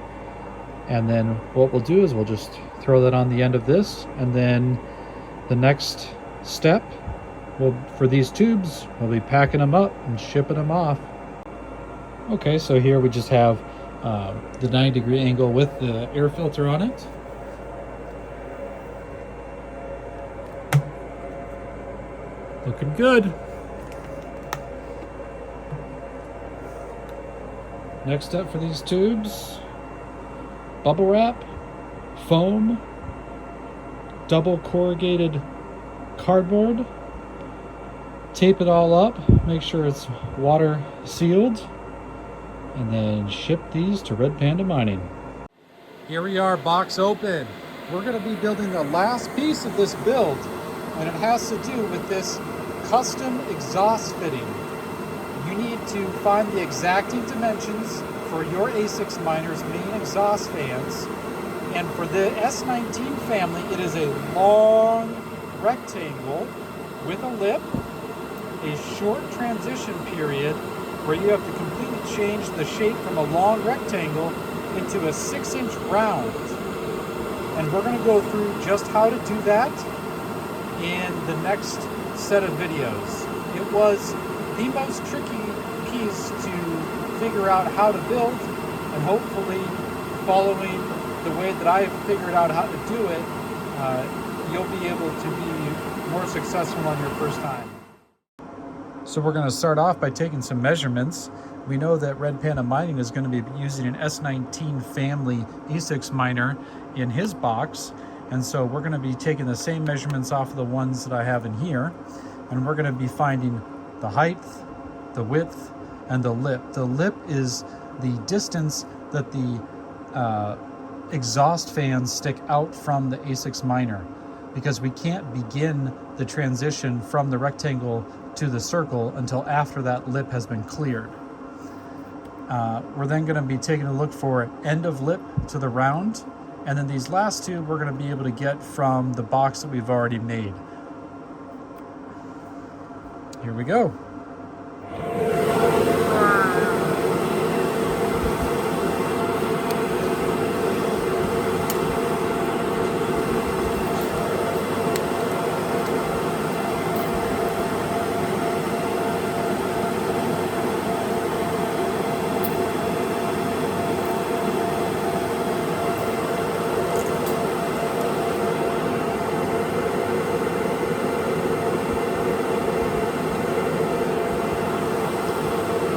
And then what we'll do is we'll just throw that on the end of this, and then the next step for these tubes, we'll be packing them up and shipping them off. Okay, so here we just have the 90-degree angle with the air filter on it. Looking good. Next step for these tubes: bubble wrap, foam, double corrugated cardboard, tape it all up, make sure it's water sealed, and then ship these to Red Panda Mining. Here we are, box open. We're going to be building the last piece of this build, and it has to do with this custom exhaust fitting. You need to find the exacting dimensions for your ASICs miner's main exhaust fans. And for the S19 family, it is a long rectangle with a lip, a short transition period where you have to completely change the shape from a long rectangle into a 6-inch round. And we're going to go through just how to do that in the next set of videos. It was the most tricky piece to figure out how to build, and hopefully following the way that I figured out how to do it, you'll be able to be more successful on your first time. So we're going to start off by taking some measurements. We know that Red Panda Mining is going to be using an S19 family ASICs miner in his box, and so we're going to be taking the same measurements off of the ones that I have in here, and we're going to be finding the height, the width, and the lip. The lip is the distance that the exhaust fans stick out from the ASICs miner, because we can't begin the transition from the rectangle to the circle until after that lip has been cleared. We're then going to be taking a look for end of lip to the round, and then these last two we're going to be able to get from the box that we've already made. Here we go.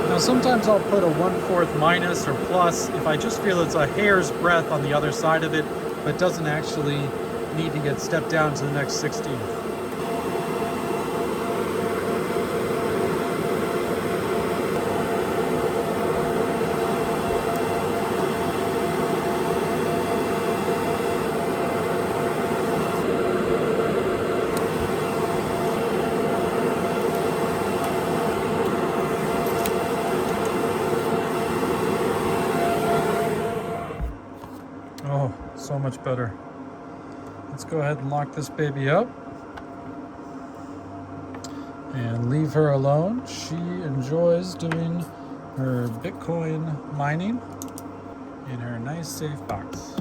Now sometimes I'll put a 1/4 minus or plus if I just feel it's a hair's breadth on the other side of it, but doesn't actually need to get stepped down to the next 16th. Oh, so much better. Let's go ahead and lock this baby up and leave her alone. She enjoys doing her Bitcoin mining in her nice safe box.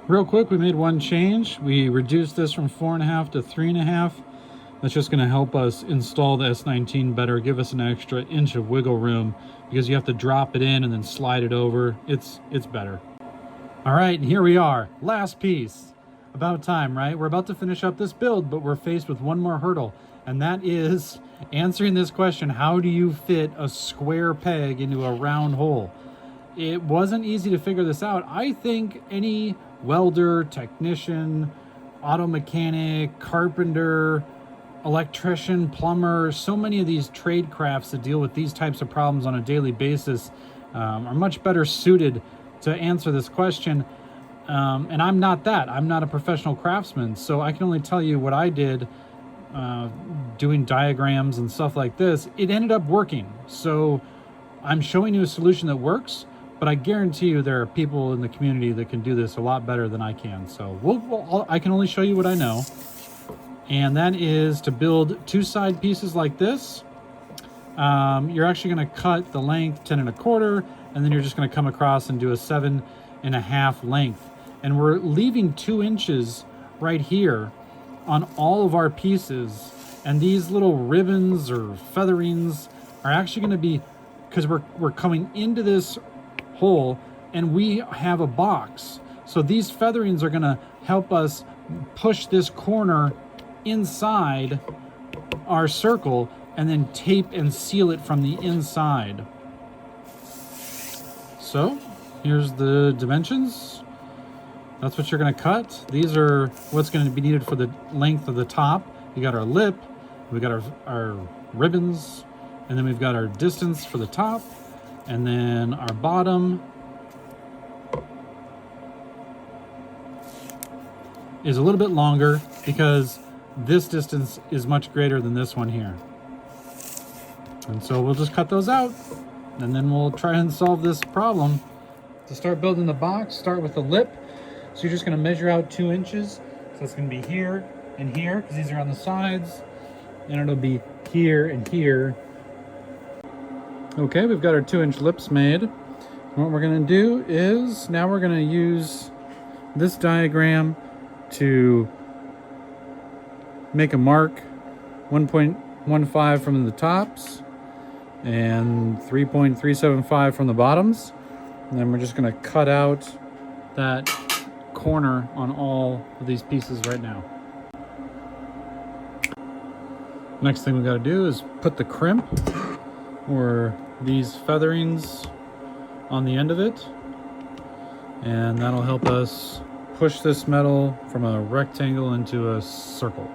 Real quick, we made one change. We reduced this from 4.5 to 3.5. That's just going to help us install the S19 better, give us an extra inch of wiggle room, because you have to drop it in and then slide it over. It's better. All right, and here we are. Last piece. About time, right? We're about to finish up this build, but we're faced with one more hurdle, and that is answering this question: how do you fit a square peg into a round hole? It wasn't easy to figure this out. I think any welder, technician, auto mechanic, carpenter, electrician, plumber, so many of these trade crafts that deal with these types of problems on a daily basis are much better suited to answer this question. And I'm not that. I'm not a professional craftsman, so I can only tell you what I did doing diagrams and stuff like this. It ended up working. So I'm showing you a solution that works, but I guarantee you there are people in the community that can do this a lot better than I can. So I can only show you what I know. And that is to build two side pieces like this. You're actually going to cut the length 10 1/4, and then you're just going to come across and do a 7.5 length. And we're leaving 2 inches right here on all of our pieces. And these little ribbons or featherings are actually going to be, because we're coming into this hole and we have a box. So these featherings are going to help us push this corner inside our circle and then tape and seal it from the inside. So here's the dimensions. That's what you're going to cut. These are what's going to be needed for the length of the top. We got our lip, we got our ribbons, and then we've got our distance for the top, and then our bottom is a little bit longer because this distance is much greater than this one here. And so we'll just cut those out, and then we'll try and solve this problem. To start building the box, start with the lip. So you're just going to measure out 2 inches. So it's going to be here and here, because these are on the sides, and it'll be here and here. Okay, we've got our 2-inch lips made. What we're going to do is now we're going to use this diagram to make a mark 1.15 from the tops and 3.375 from the bottoms. And then we're just going to cut out that corner on all of these pieces right now. Next thing we got to do is put the crimp, or these featherings, on the end of it, and that'll help us push this metal from a rectangle into a circle.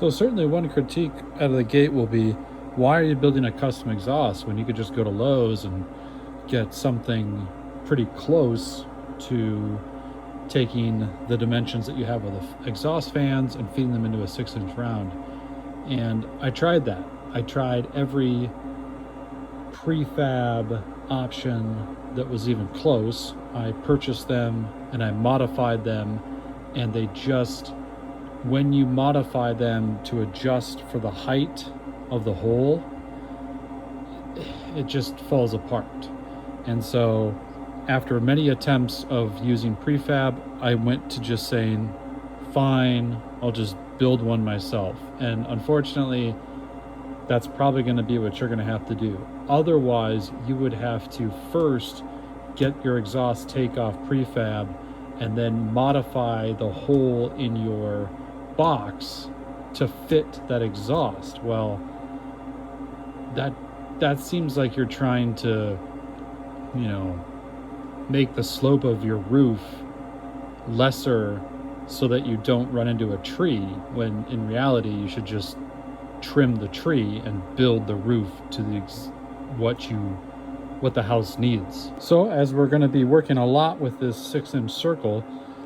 So certainly one critique out of the gate will be, why are you building a custom exhaust when you could just go to Lowe's and get something pretty close to taking the dimensions that you have of the exhaust fans and feeding them into a 6-inch round? And I tried that. I tried every prefab option that was even close. I purchased them and I modified them, and they just, when you modify them to adjust for the height of the hole, it just falls apart. And so after many attempts of using prefab, I went to just saying, fine, I'll just build one myself. And unfortunately, that's probably going to be what you're going to have to do. Otherwise, you would have to first get your exhaust takeoff prefab and then modify the hole in your box to fit that exhaust. Well, that seems like you're trying to, you know, make the slope of your roof lesser so that you don't run into a tree, when in reality you should just trim the tree and build the roof to the what the house needs. So as we're going to be working a lot with this 6-inch circle,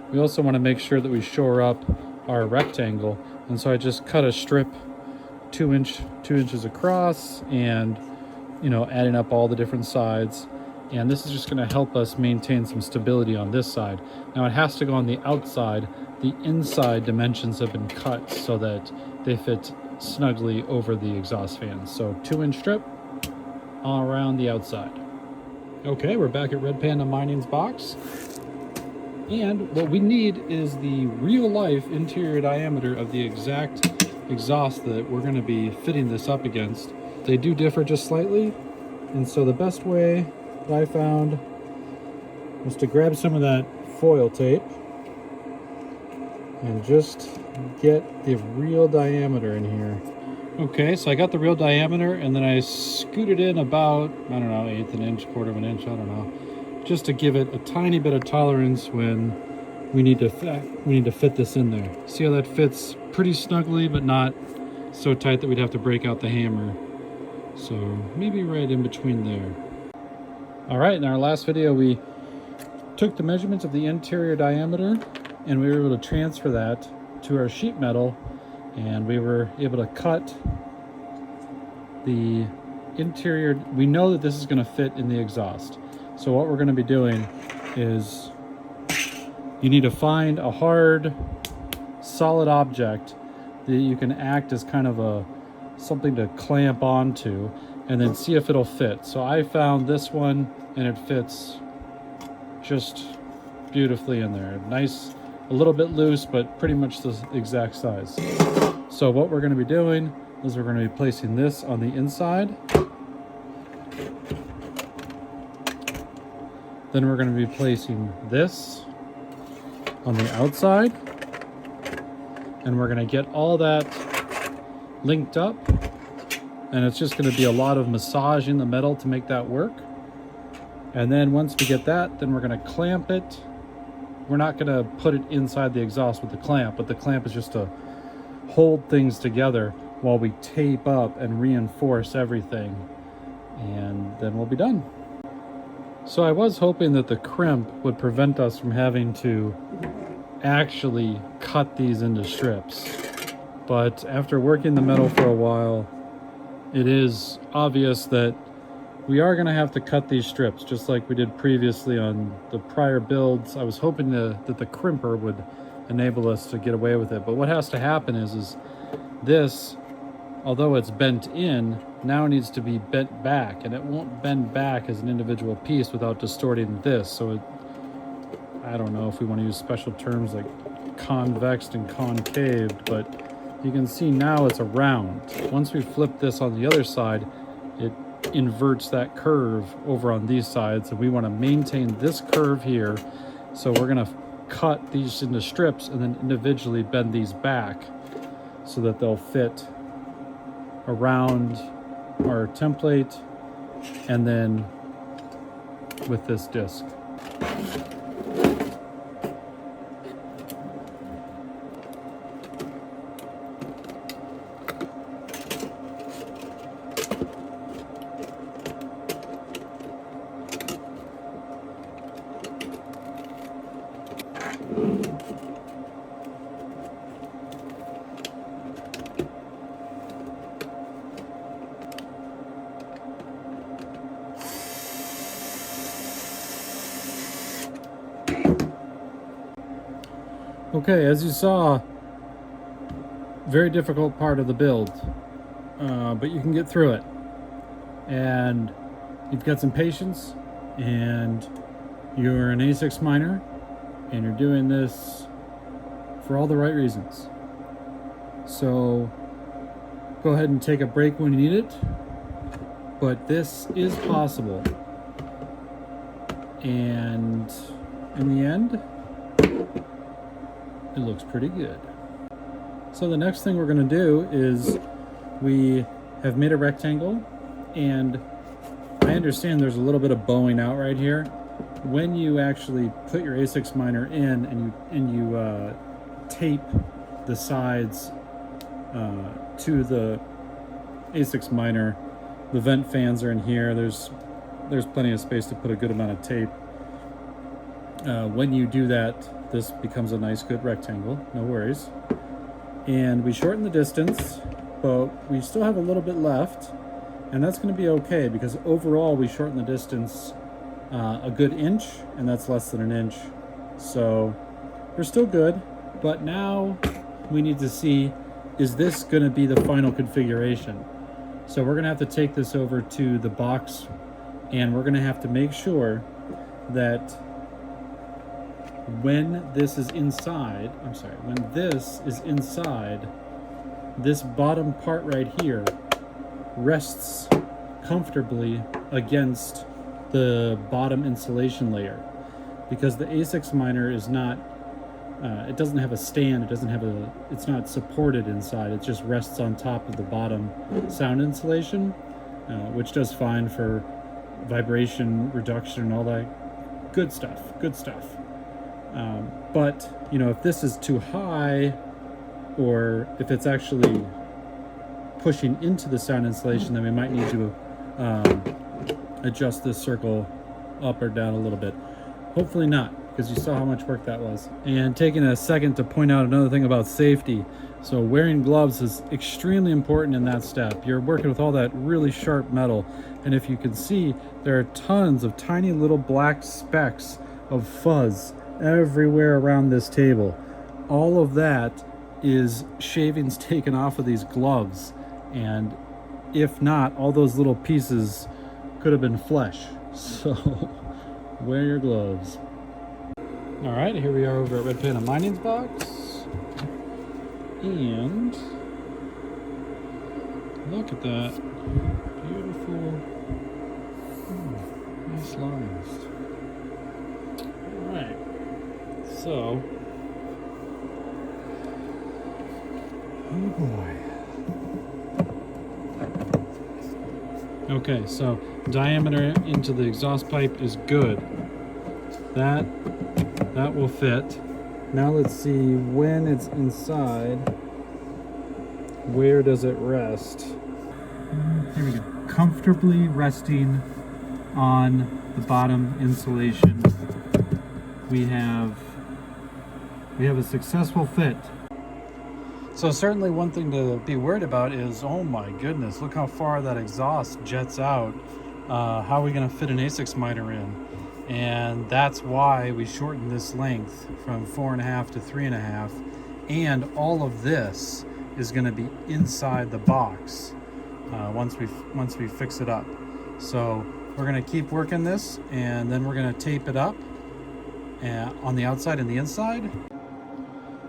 we also want to make sure that we shore up our rectangle. And so I just cut a strip 2 inches across, and, you know, adding up all the different sides. And this is just going to help us maintain some stability on this side. Now it has to go on the outside. The inside dimensions have been cut so that they fit snugly over the exhaust fans. So 2-inch strip all around the outside. Okay, we're back at Red Panda Mining's box. And what we need is the real life interior diameter of the exact exhaust that we're going to be fitting this up against. They do differ just slightly. And so the best way that I found was to grab some of that foil tape and just get the real diameter in here. Okay, so I got the real diameter, and then I scooted in about, I don't know, 1/8 an inch, 1/4 of an inch, I don't know, just to give it a tiny bit of tolerance when we need to fit this in there. See how that fits pretty snugly, but not so tight that we'd have to break out the hammer. So maybe right in between there. All right, in our last video, we took the measurements of the interior diameter, and we were able to transfer that to our sheet metal, and we were able to cut the interior. We know that this is going to fit in the exhaust. So what we're going to be doing is, you need to find a hard, solid object that you can act as kind of something to clamp onto, and then see if it'll fit. So I found this one, and it fits just beautifully in there. Nice, a little bit loose, but pretty much the exact size. So what we're going to be doing is we're going to be placing this on the inside. Then we're going to be placing this on the outside. And we're going to get all that linked up. And it's just going to be a lot of massaging the metal to make that work. And then once we get that, then we're going to clamp it. We're not going to put it inside the exhaust with the clamp, but the clamp is just to hold things together while we tape up and reinforce everything. And then we'll be done. So I was hoping that the crimp would prevent us from having to actually cut these into strips. But after working the metal for a while, it is obvious that we are going to have to cut these strips, just like we did previously on the prior builds. I was hoping that the crimper would enable us to get away with it. But what has to happen is this, although it's bent in, now needs to be bent back, and it won't bend back as an individual piece without distorting this. So I don't know if we want to use special terms like convexed and concaved, but you can see now it's a round. Once we flip this on the other side, it inverts that curve over on these sides, and we want to maintain this curve here. So we're going to cut these into strips and then individually bend these back so that they'll fit around our template and then with this disc. Okay, as you saw, very difficult part of the build, but you can get through it. And you've got some patience, and you're an ASIC miner, and you're doing this for all the right reasons. So go ahead and take a break when you need it, but this is possible. And in the end, it looks pretty good. So the next thing we're going to do is we have made a rectangle, and I understand there's a little bit of bowing out right here. When you actually put your ASIC miner in and you tape the sides to the ASIC miner, the vent fans are in here. There's plenty of space to put a good amount of tape. When you do that, this becomes a nice good rectangle, no worries. And we shorten the distance, but we still have a little bit left, and that's going to be okay because overall we shorten the distance a good inch, and that's less than an inch. So we're still good, but now we need to see, is this going to be the final configuration? So we're going to have to take this over to the box, and we're going to have to make sure that when this is inside, this bottom part right here rests comfortably against the bottom insulation layer, because the ASIC miner is not, it doesn't have a stand, it's not supported inside, it just rests on top of the bottom sound insulation, which does fine for vibration reduction and all that good stuff. But you know, if this is too high, or if it's actually pushing into the sound insulation, then we might need to adjust this circle up or down a little bit. Hopefully not, because you saw how much work that was. And taking a second to point out another thing about safety. So wearing gloves is extremely important in that step. You're working with all that really sharp metal, and if you can see, there are tons of tiny little black specks of fuzz everywhere around this table. All of that is shavings taken off of these gloves, and if not, all those little pieces could have been flesh. So wear your gloves. All right, here we are over at Red Panda Mining's box, and look at that beautiful, nice lines. All right, so, oh boy. Okay, so diameter into the exhaust pipe is good. That will fit. Now let's see, when it's inside, where does it rest? Here we go. Comfortably resting on the bottom insulation. We have a successful fit. So certainly one thing to be worried about is, oh my goodness, look how far that exhaust jets out. How are we going to fit an ASIC miner in? And that's why we shortened this length from 4.5 to 3.5. And all of this is going to be inside the box once we fix it up. So we're going to keep working this, and then we're going to tape it up on the outside and the inside.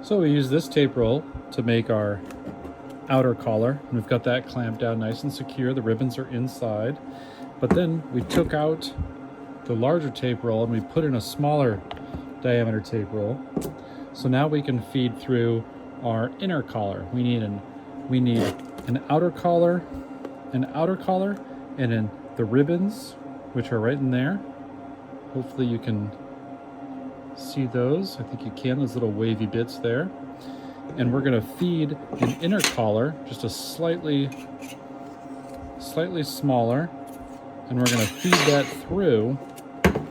So we use this tape roll to make our outer collar, and we've got that clamped down nice and secure. The ribbons are inside, but then we took out the larger tape roll and we put in a smaller diameter tape roll. So now we can feed through our inner collar. We need an outer collar, and then the ribbons, which are right in there. Hopefully you can see those. I think you can, those little wavy bits there. And we're going to feed an inner collar, just a slightly smaller, and we're going to feed that through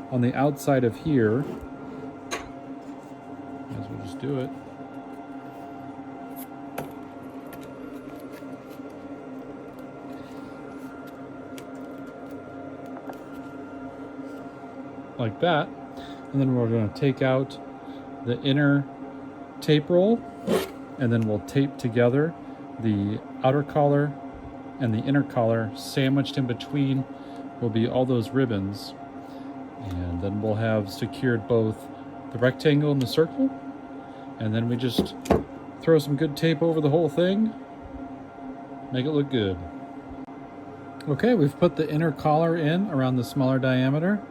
on the outside of here. Might as well just do it. Like that. And then we're going to take out the inner tape roll, and then we'll tape together the outer collar and the inner collar. Sandwiched in between will be all those ribbons, and then we'll have secured both the rectangle and the circle, and then we just throw some good tape over the whole thing, make it look good. Okay, we've put the inner collar in around the smaller diameter,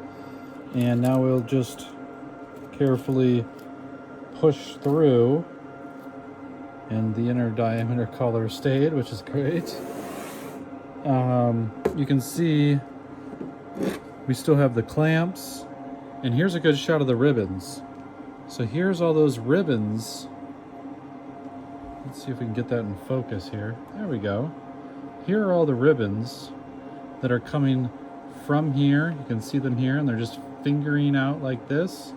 and now we'll just carefully push through, and the inner diameter collar stayed, which is great. You can see we still have the clamps, and here's a good shot of the ribbons. So here's all those ribbons. Let's see if we can get that in focus here. There we go. Here are all the ribbons that are coming from here. You can see them here, and they're just fingering out like this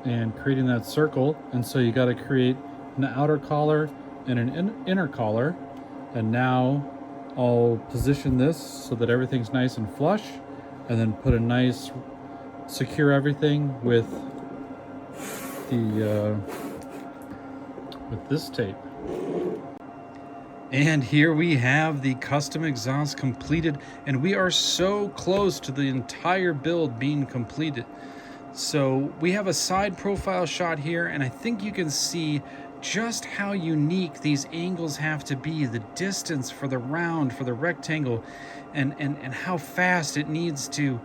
and creating that circle. And so you got to create an outer collar and an inner collar. And now I'll position this so that everything's nice and flush, and then put a nice secure everything with the with this tape. And here we have the custom exhaust completed, and we are so close to the entire build being completed. So we have a side profile shot here, and I think you can see just how unique these angles have to be, the distance for the round, for the rectangle, and how fast it needs to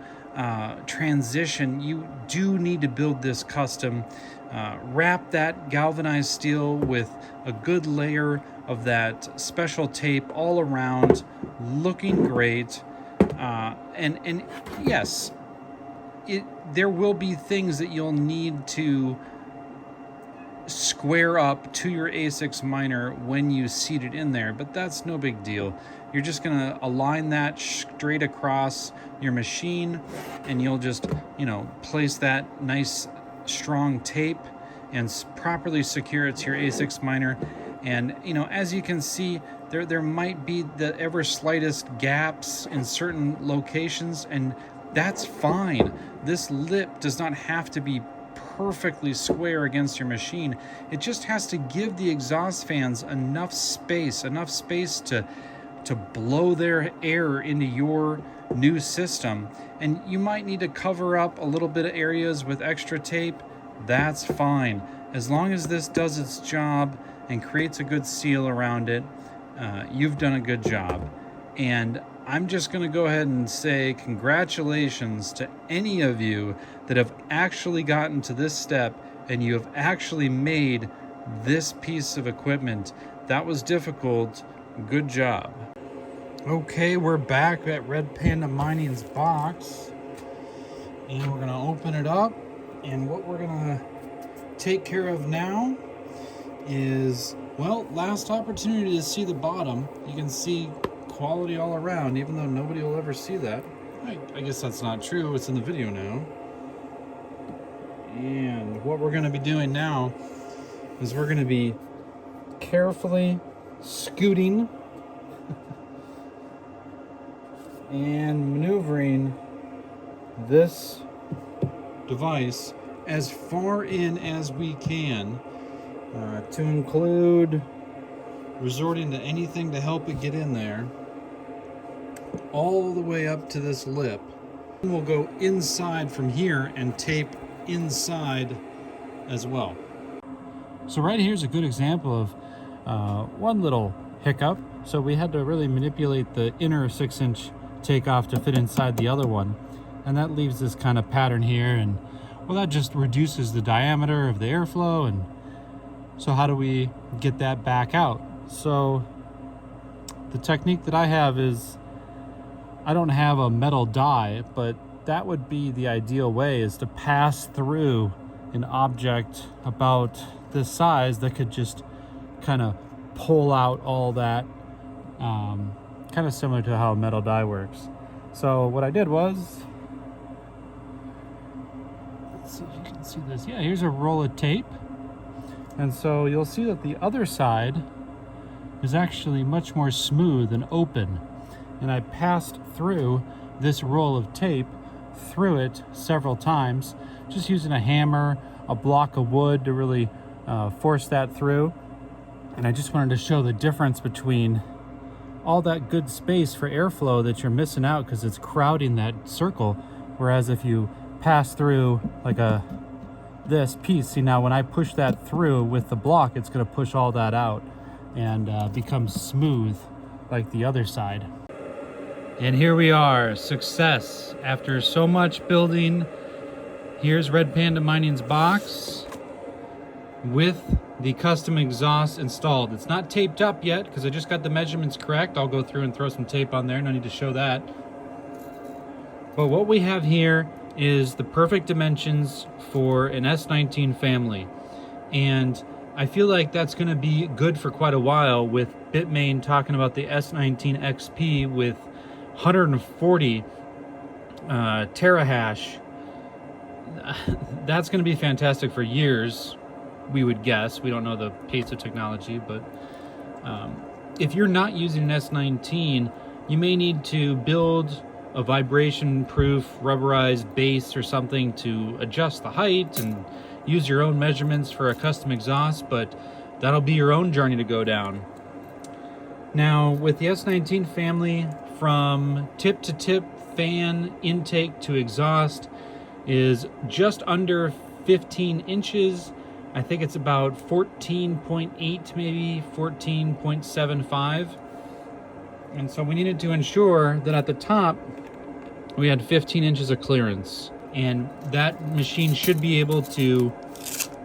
transition. You do need to build this custom. Wrap that galvanized steel with a good layer of that special tape all around, looking great. And yes, there will be things that you'll need to square up to your ASICs miner when you seat it in there, but that's no big deal. You're just gonna align that straight across your machine, and you'll just, place that nice strong tape and properly secure it to your ASICs miner. And as you can see, there might be the ever slightest gaps in certain locations, and that's fine. This lip does not have to be perfectly square against your machine. It just has to give the exhaust fans enough space to blow their air into your new system. And you might need to cover up a little bit of areas with extra tape. That's fine. As long as this does its job and creates a good seal around it, you've done a good job. And I'm just going to go ahead and say congratulations to any of you that have actually gotten to this step and you have actually made this piece of equipment. That was difficult. Good job. Okay, we're back at Red Panda Mining's box, and we're going to open it up. And what we're going to take care of now is, well, last opportunity to see the bottom. You can see quality all around, even though nobody will ever see that. I guess that's not true. It's in the video now. And what we're going to be doing now is we're going to be carefully scooting and maneuvering this device as far in as we can, to include resorting to anything to help it get in there, all the way up to this lip. And we'll go inside from here and tape inside as well. So right here's a good example of one little hiccup. So we had to really manipulate the inner 6-inch takeoff to fit inside the other one, and that leaves this kind of pattern here, and well, that just reduces the diameter of the airflow. And so how do we get that back out? So the technique that I have is, I don't have a metal die, but that would be the ideal way, is to pass through an object about this size that could just kind of pull out all that, kind of similar to how a metal die works. So what I did was, let's see if you can see this. Yeah, here's a roll of tape. And so you'll see that the other side is actually much more smooth and open. And I passed through this roll of tape through it several times, just using a hammer, a block of wood to really force that through. And I just wanted to show the difference between all that good space for airflow that you're missing out because it's crowding that circle. Whereas if you pass through like this piece, see now when I push that through with the block, it's going to push all that out and become smooth like the other side. And here we are, success. After so much building, here's Red Panda Mining's box with the custom exhaust installed. It's not taped up yet because I just got the measurements correct. I'll go through and throw some tape on there, no need to show that. But what we have here is the perfect dimensions for an S19 family. And I feel like that's going to be good for quite a while, with Bitmain talking about the S19 XP with 140 terahash. That's going to be fantastic for years, we would guess. We don't know the pace of technology, but if you're not using an S19, you may need to build a vibration-proof rubberized base or something to adjust the height and use your own measurements for a custom exhaust, but that'll be your own journey to go down. Now, with the S19 family, from tip to tip, fan intake to exhaust is just under 15 inches. I think it's about 14.8, maybe 14.75. And so we needed to ensure that at the top we had 15 inches of clearance, and that machine should be able to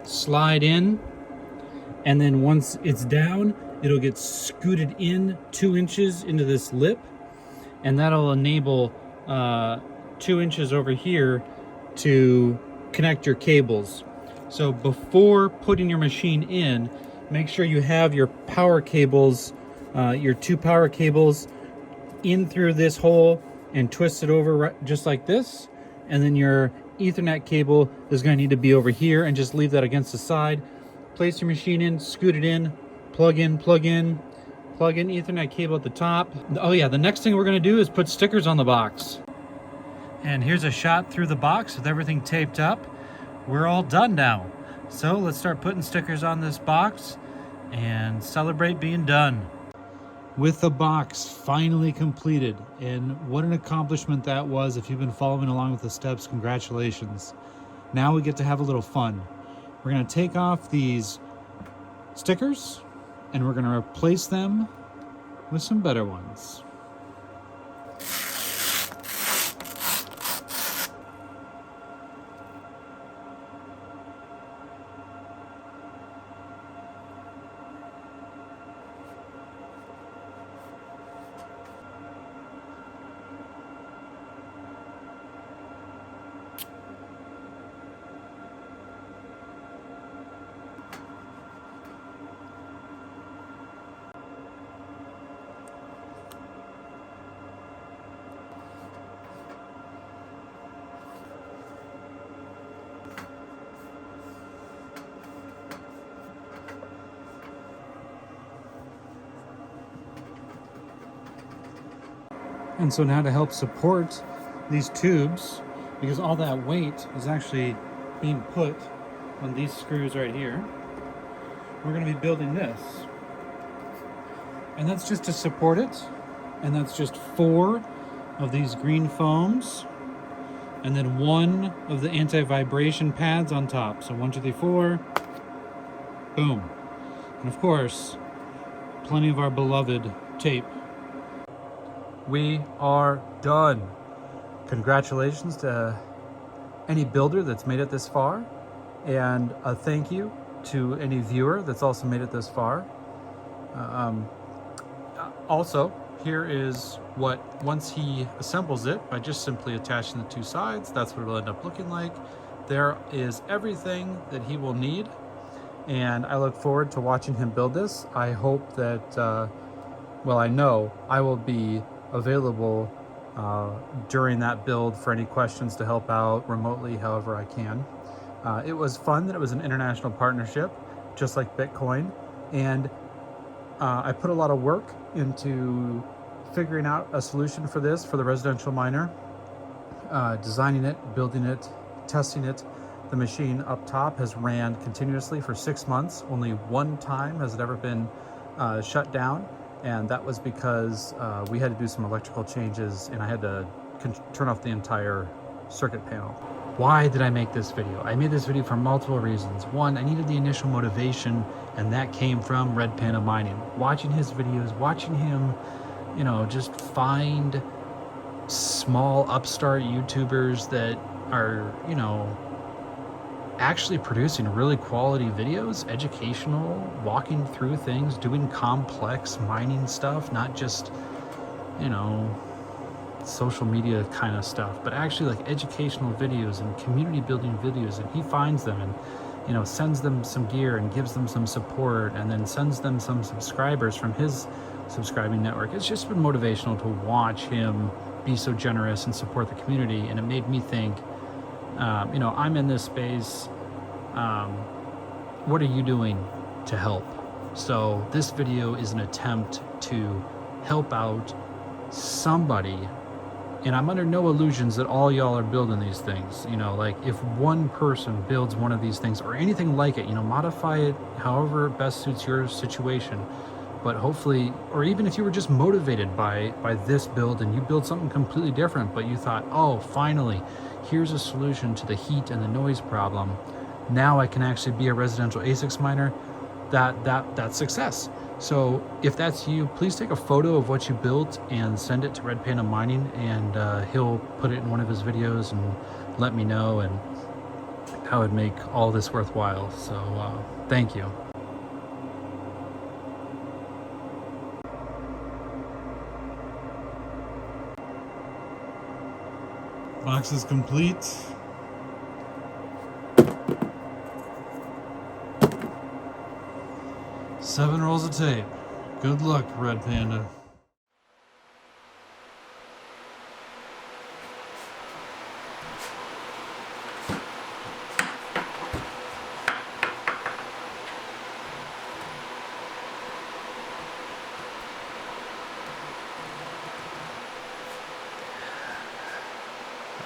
slide in, and then once it's down, it'll get scooted in 2 inches into this lip, and that'll enable 2 inches over here to connect your cables. So before putting your machine in, make sure you have your power cables, your 2 power cables in through this hole and twist it over just like this. And then your Ethernet cable is going to need to be over here, and just leave that against the side. Place your machine in, scoot it in, plug in Ethernet cable at the top. Oh yeah, the next thing we're going to do is put stickers on the box. And here's a shot through the box with everything taped up. We're all done now. So let's start putting stickers on this box and celebrate being done. With the box finally completed, and what an accomplishment that was. If you've been following along with the steps, congratulations. Now we get to have a little fun. We're going to take off these stickers and we're going to replace them with some better ones. And so now to help support these tubes, because all that weight is actually being put on these screws right here, we're going to be building this. And that's just to support it. And that's just 4 of these green foams. And then 1 of the anti-vibration pads on top. So 1, 2, 3, 4. Boom. And of course, plenty of our beloved tape. We are done. Congratulations to any builder that's made it this far, and a thank you to any viewer that's also made it this far. Also, here is what, once he assembles it by just simply attaching the 2 sides, that's what it'll end up looking like. There is everything that he will need, and I look forward to watching him build this. I hope that, well, I know I will be available during that build for any questions to help out remotely however I can. It was fun that it was an international partnership, just like Bitcoin, and I put a lot of work into figuring out a solution for this for the residential miner, designing it, building it, testing it. The machine up top has ran continuously for 6 months. Only one time has it ever been shut down, and that was because we had to do some electrical changes and I had to turn off the entire circuit panel. Why did I make this video? I made this video for multiple reasons. One, I needed the initial motivation, and that came from Red Panda Mining. Watching his videos, watching him, you know, just find small upstart YouTubers that are, you know, actually producing really quality videos, educational, walking through things, doing complex mining stuff, not just, you know, social media kind of stuff, but actually like educational videos and community building videos. And he finds them and, you know, sends them some gear and gives them some support, and then sends them some subscribers from his subscribing network. It's just been motivational to watch him be so generous and support the community. And it made me think, you know, I'm in this space. What are you doing to help? So this video is an attempt to help out somebody. And I'm under no illusions that all y'all are building these things. You know, like if one person builds one of these things or anything like it, you know, modify it however best suits your situation. But hopefully, or even if you were just motivated by this build and you build something completely different, but you thought, oh, finally, here's a solution to the heat and the noise problem. Now I can actually be a residential ASICs miner. That's success. So if that's you, please take a photo of what you built and send it to Red Panda Mining, and he'll put it in one of his videos and let me know and how it'd make all this worthwhile. So thank you. Box is complete. Seven rolls of tape. Good luck, Red Panda.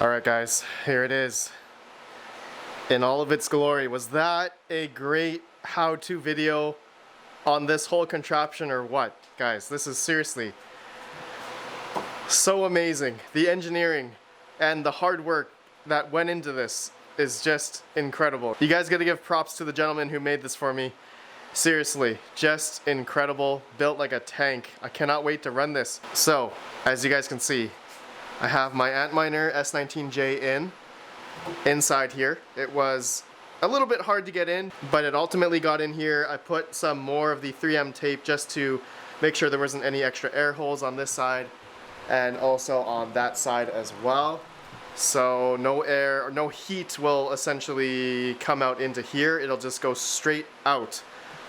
Alright guys, here it is in all of its glory. Was that a great how-to video on this whole contraption or what? Guys, this is seriously so amazing. The engineering and the hard work that went into this is just incredible. You guys gotta give props to the gentleman who made this for me. Seriously, just incredible. Built like a tank. I cannot wait to run this. So, as you guys can see, I have my Antminer S19J inside here. It was a little bit hard to get in, but it ultimately got in here. I put some more of the 3M tape just to make sure there wasn't any extra air holes on this side and also on that side as well. So no air or no heat will essentially come out into here. It'll just go straight out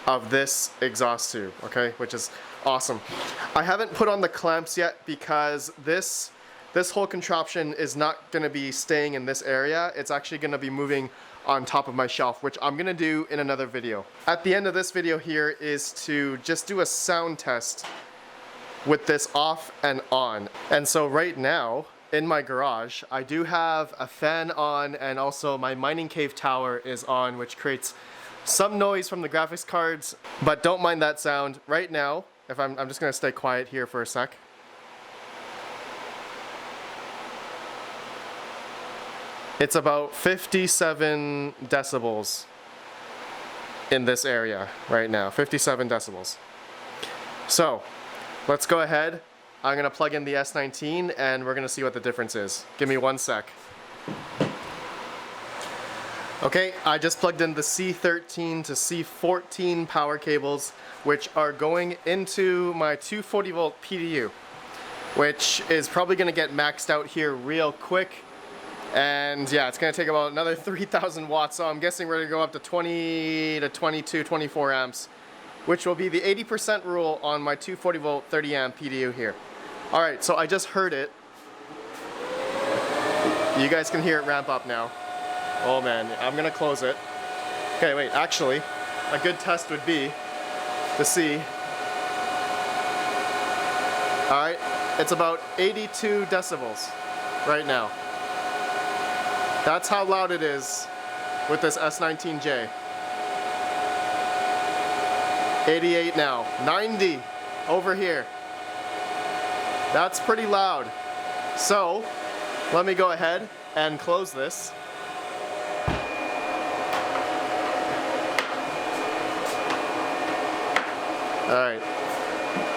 of this exhaust tube, okay, which is awesome. I haven't put on the clamps yet because this whole contraption is not going to be staying in this area. It's actually going to be moving on top of my shelf, which I'm going to do in another video. At the end of this video here is to just do a sound test with this off and on. And so right now in my garage, I do have a fan on, and also my mining cave tower is on, which creates some noise from the graphics cards, but don't mind that sound. Right now, if I'm just going to stay quiet here for a sec. It's about 57 decibels in this area right now, 57 decibels. So let's go ahead. I'm gonna plug in the S19 and we're gonna see what the difference is. Give me one sec. Okay, I just plugged in the C13 to C14 power cables, which are going into my 240 volt PDU, which is probably gonna get maxed out here real quick. And yeah, it's going to take about another 3,000 watts, so I'm guessing we're going to go up to 20 to 22, 24 amps, which will be the 80% rule on my 240 volt 30 amp PDU here. Alright, so I just heard it. You guys can hear it ramp up now. Oh man, I'm going to close it. Okay, wait, actually, a good test would be to see. Alright, it's about 82 decibels right now. That's how loud it is with this S19J. 88 now, 90 over here. That's pretty loud. So, let me go ahead and close this. Alright,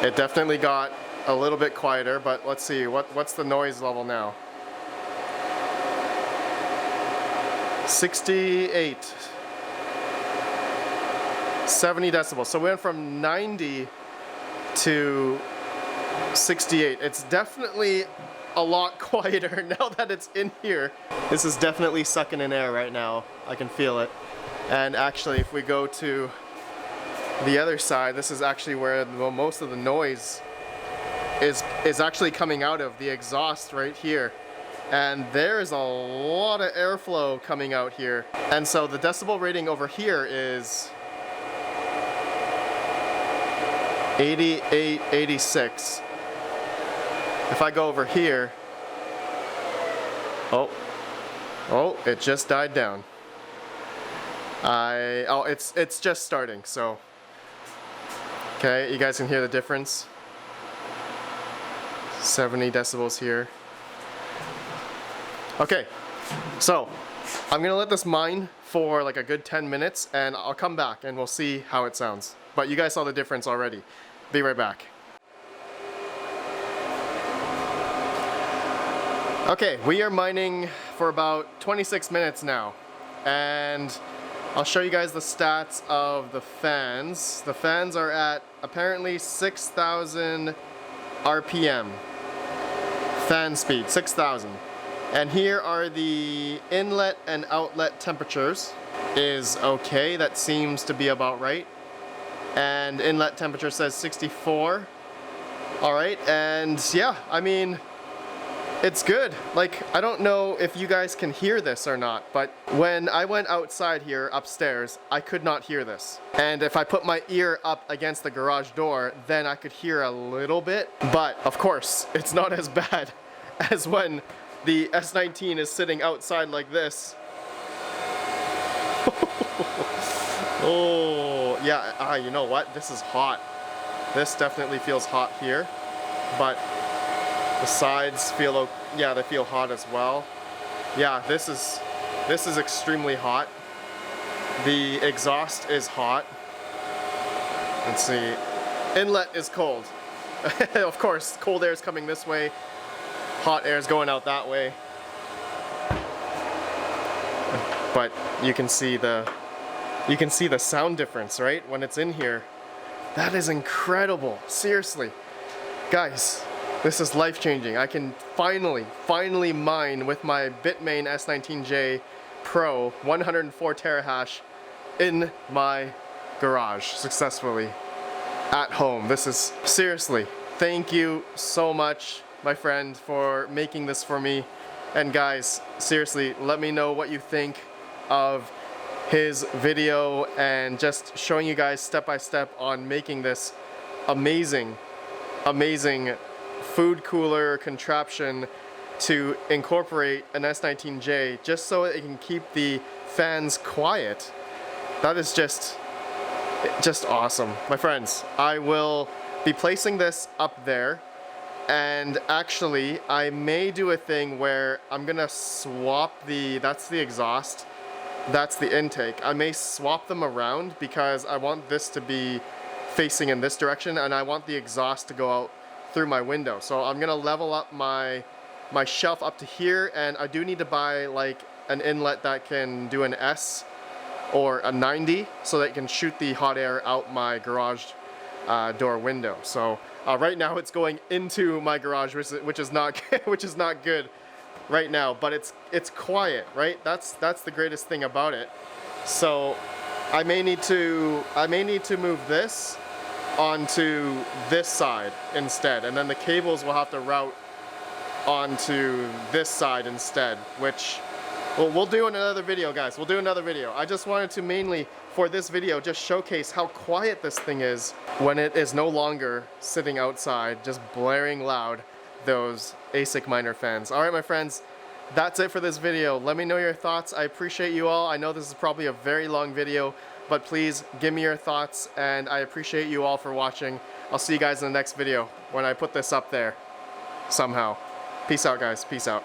it definitely got a little bit quieter, but let's see, what's the noise level now? 68. 70 decibels. So we went from 90 to 68. It's definitely a lot quieter now that it's in here. This is definitely sucking in air right now. I can feel it. And actually, if we go to the other side, this is actually where most of the noise is actually coming out of, the exhaust right here. And there is a lot of airflow coming out here. And so the decibel rating over here is 88, 86. If I go over here, oh, it just died down. It's just starting, so. Okay, you guys can hear the difference. 70 decibels here. Okay, so I'm gonna let this mine for like a good 10 minutes and I'll come back and we'll see how it sounds. But you guys saw the difference already. Be right back. Okay, we are mining for about 26 minutes now. And I'll show you guys the stats of the fans. The fans are at apparently 6,000 RPM. Fan speed, 6,000. And here are the inlet and outlet temperatures. Is okay, that seems to be about right. And inlet temperature says 64. Alright, and yeah, I mean, it's good. Like, I don't know if you guys can hear this or not, but when I went outside here upstairs, I could not hear this. And if I put my ear up against the garage door, then I could hear a little bit. But of course, it's not as bad as when the S19 is sitting outside like this. Oh, yeah, you know what? This is hot. This definitely feels hot here, but the sides feel, yeah, they feel hot as well. Yeah, this is extremely hot. The exhaust is hot. Let's see. Inlet is cold. Of course, cold air is coming this way. Hot air is going out that way. But you can see the sound difference, right? When it's in here. That is incredible. Seriously. Guys, this is life-changing. I can finally mine with my Bitmain S19J Pro 104 terahash in my garage successfully at home. This is seriously, thank you so much, my friend, for making this for me. And guys, seriously, let me know what you think of his video and just showing you guys step by step on making this amazing food cooler contraption to incorporate an S19J just so it can keep the fans quiet. That is just awesome. My friends, I will be placing this up there, and actually I may do a thing where I'm gonna swap that's the exhaust, that's the intake. I may swap them around because I want this to be facing in this direction and I want the exhaust to go out through my window. So I'm gonna level up my shelf up to here, and I do need to buy like an inlet that can do an S or a 90 so that it can shoot the hot air out my garage door window. So right now it's going into my garage, which is not which is not good right now, but it's quiet, right? That's the greatest thing about it. So I may need to move this onto this side instead, and then the cables will have to route onto this side instead, which we'll do in another video, guys. We'll do another video. I just wanted to mainly for this video just showcase how quiet this thing is when it is no longer sitting outside just blaring loud those ASIC Miner fans. All right, my friends, that's it for this video. Let me know your thoughts. I appreciate you all. I know this is probably a very long video, but please give me your thoughts, and I appreciate you all for watching. I'll see you guys in the next video when I put this up there somehow. Peace out, guys. Peace out.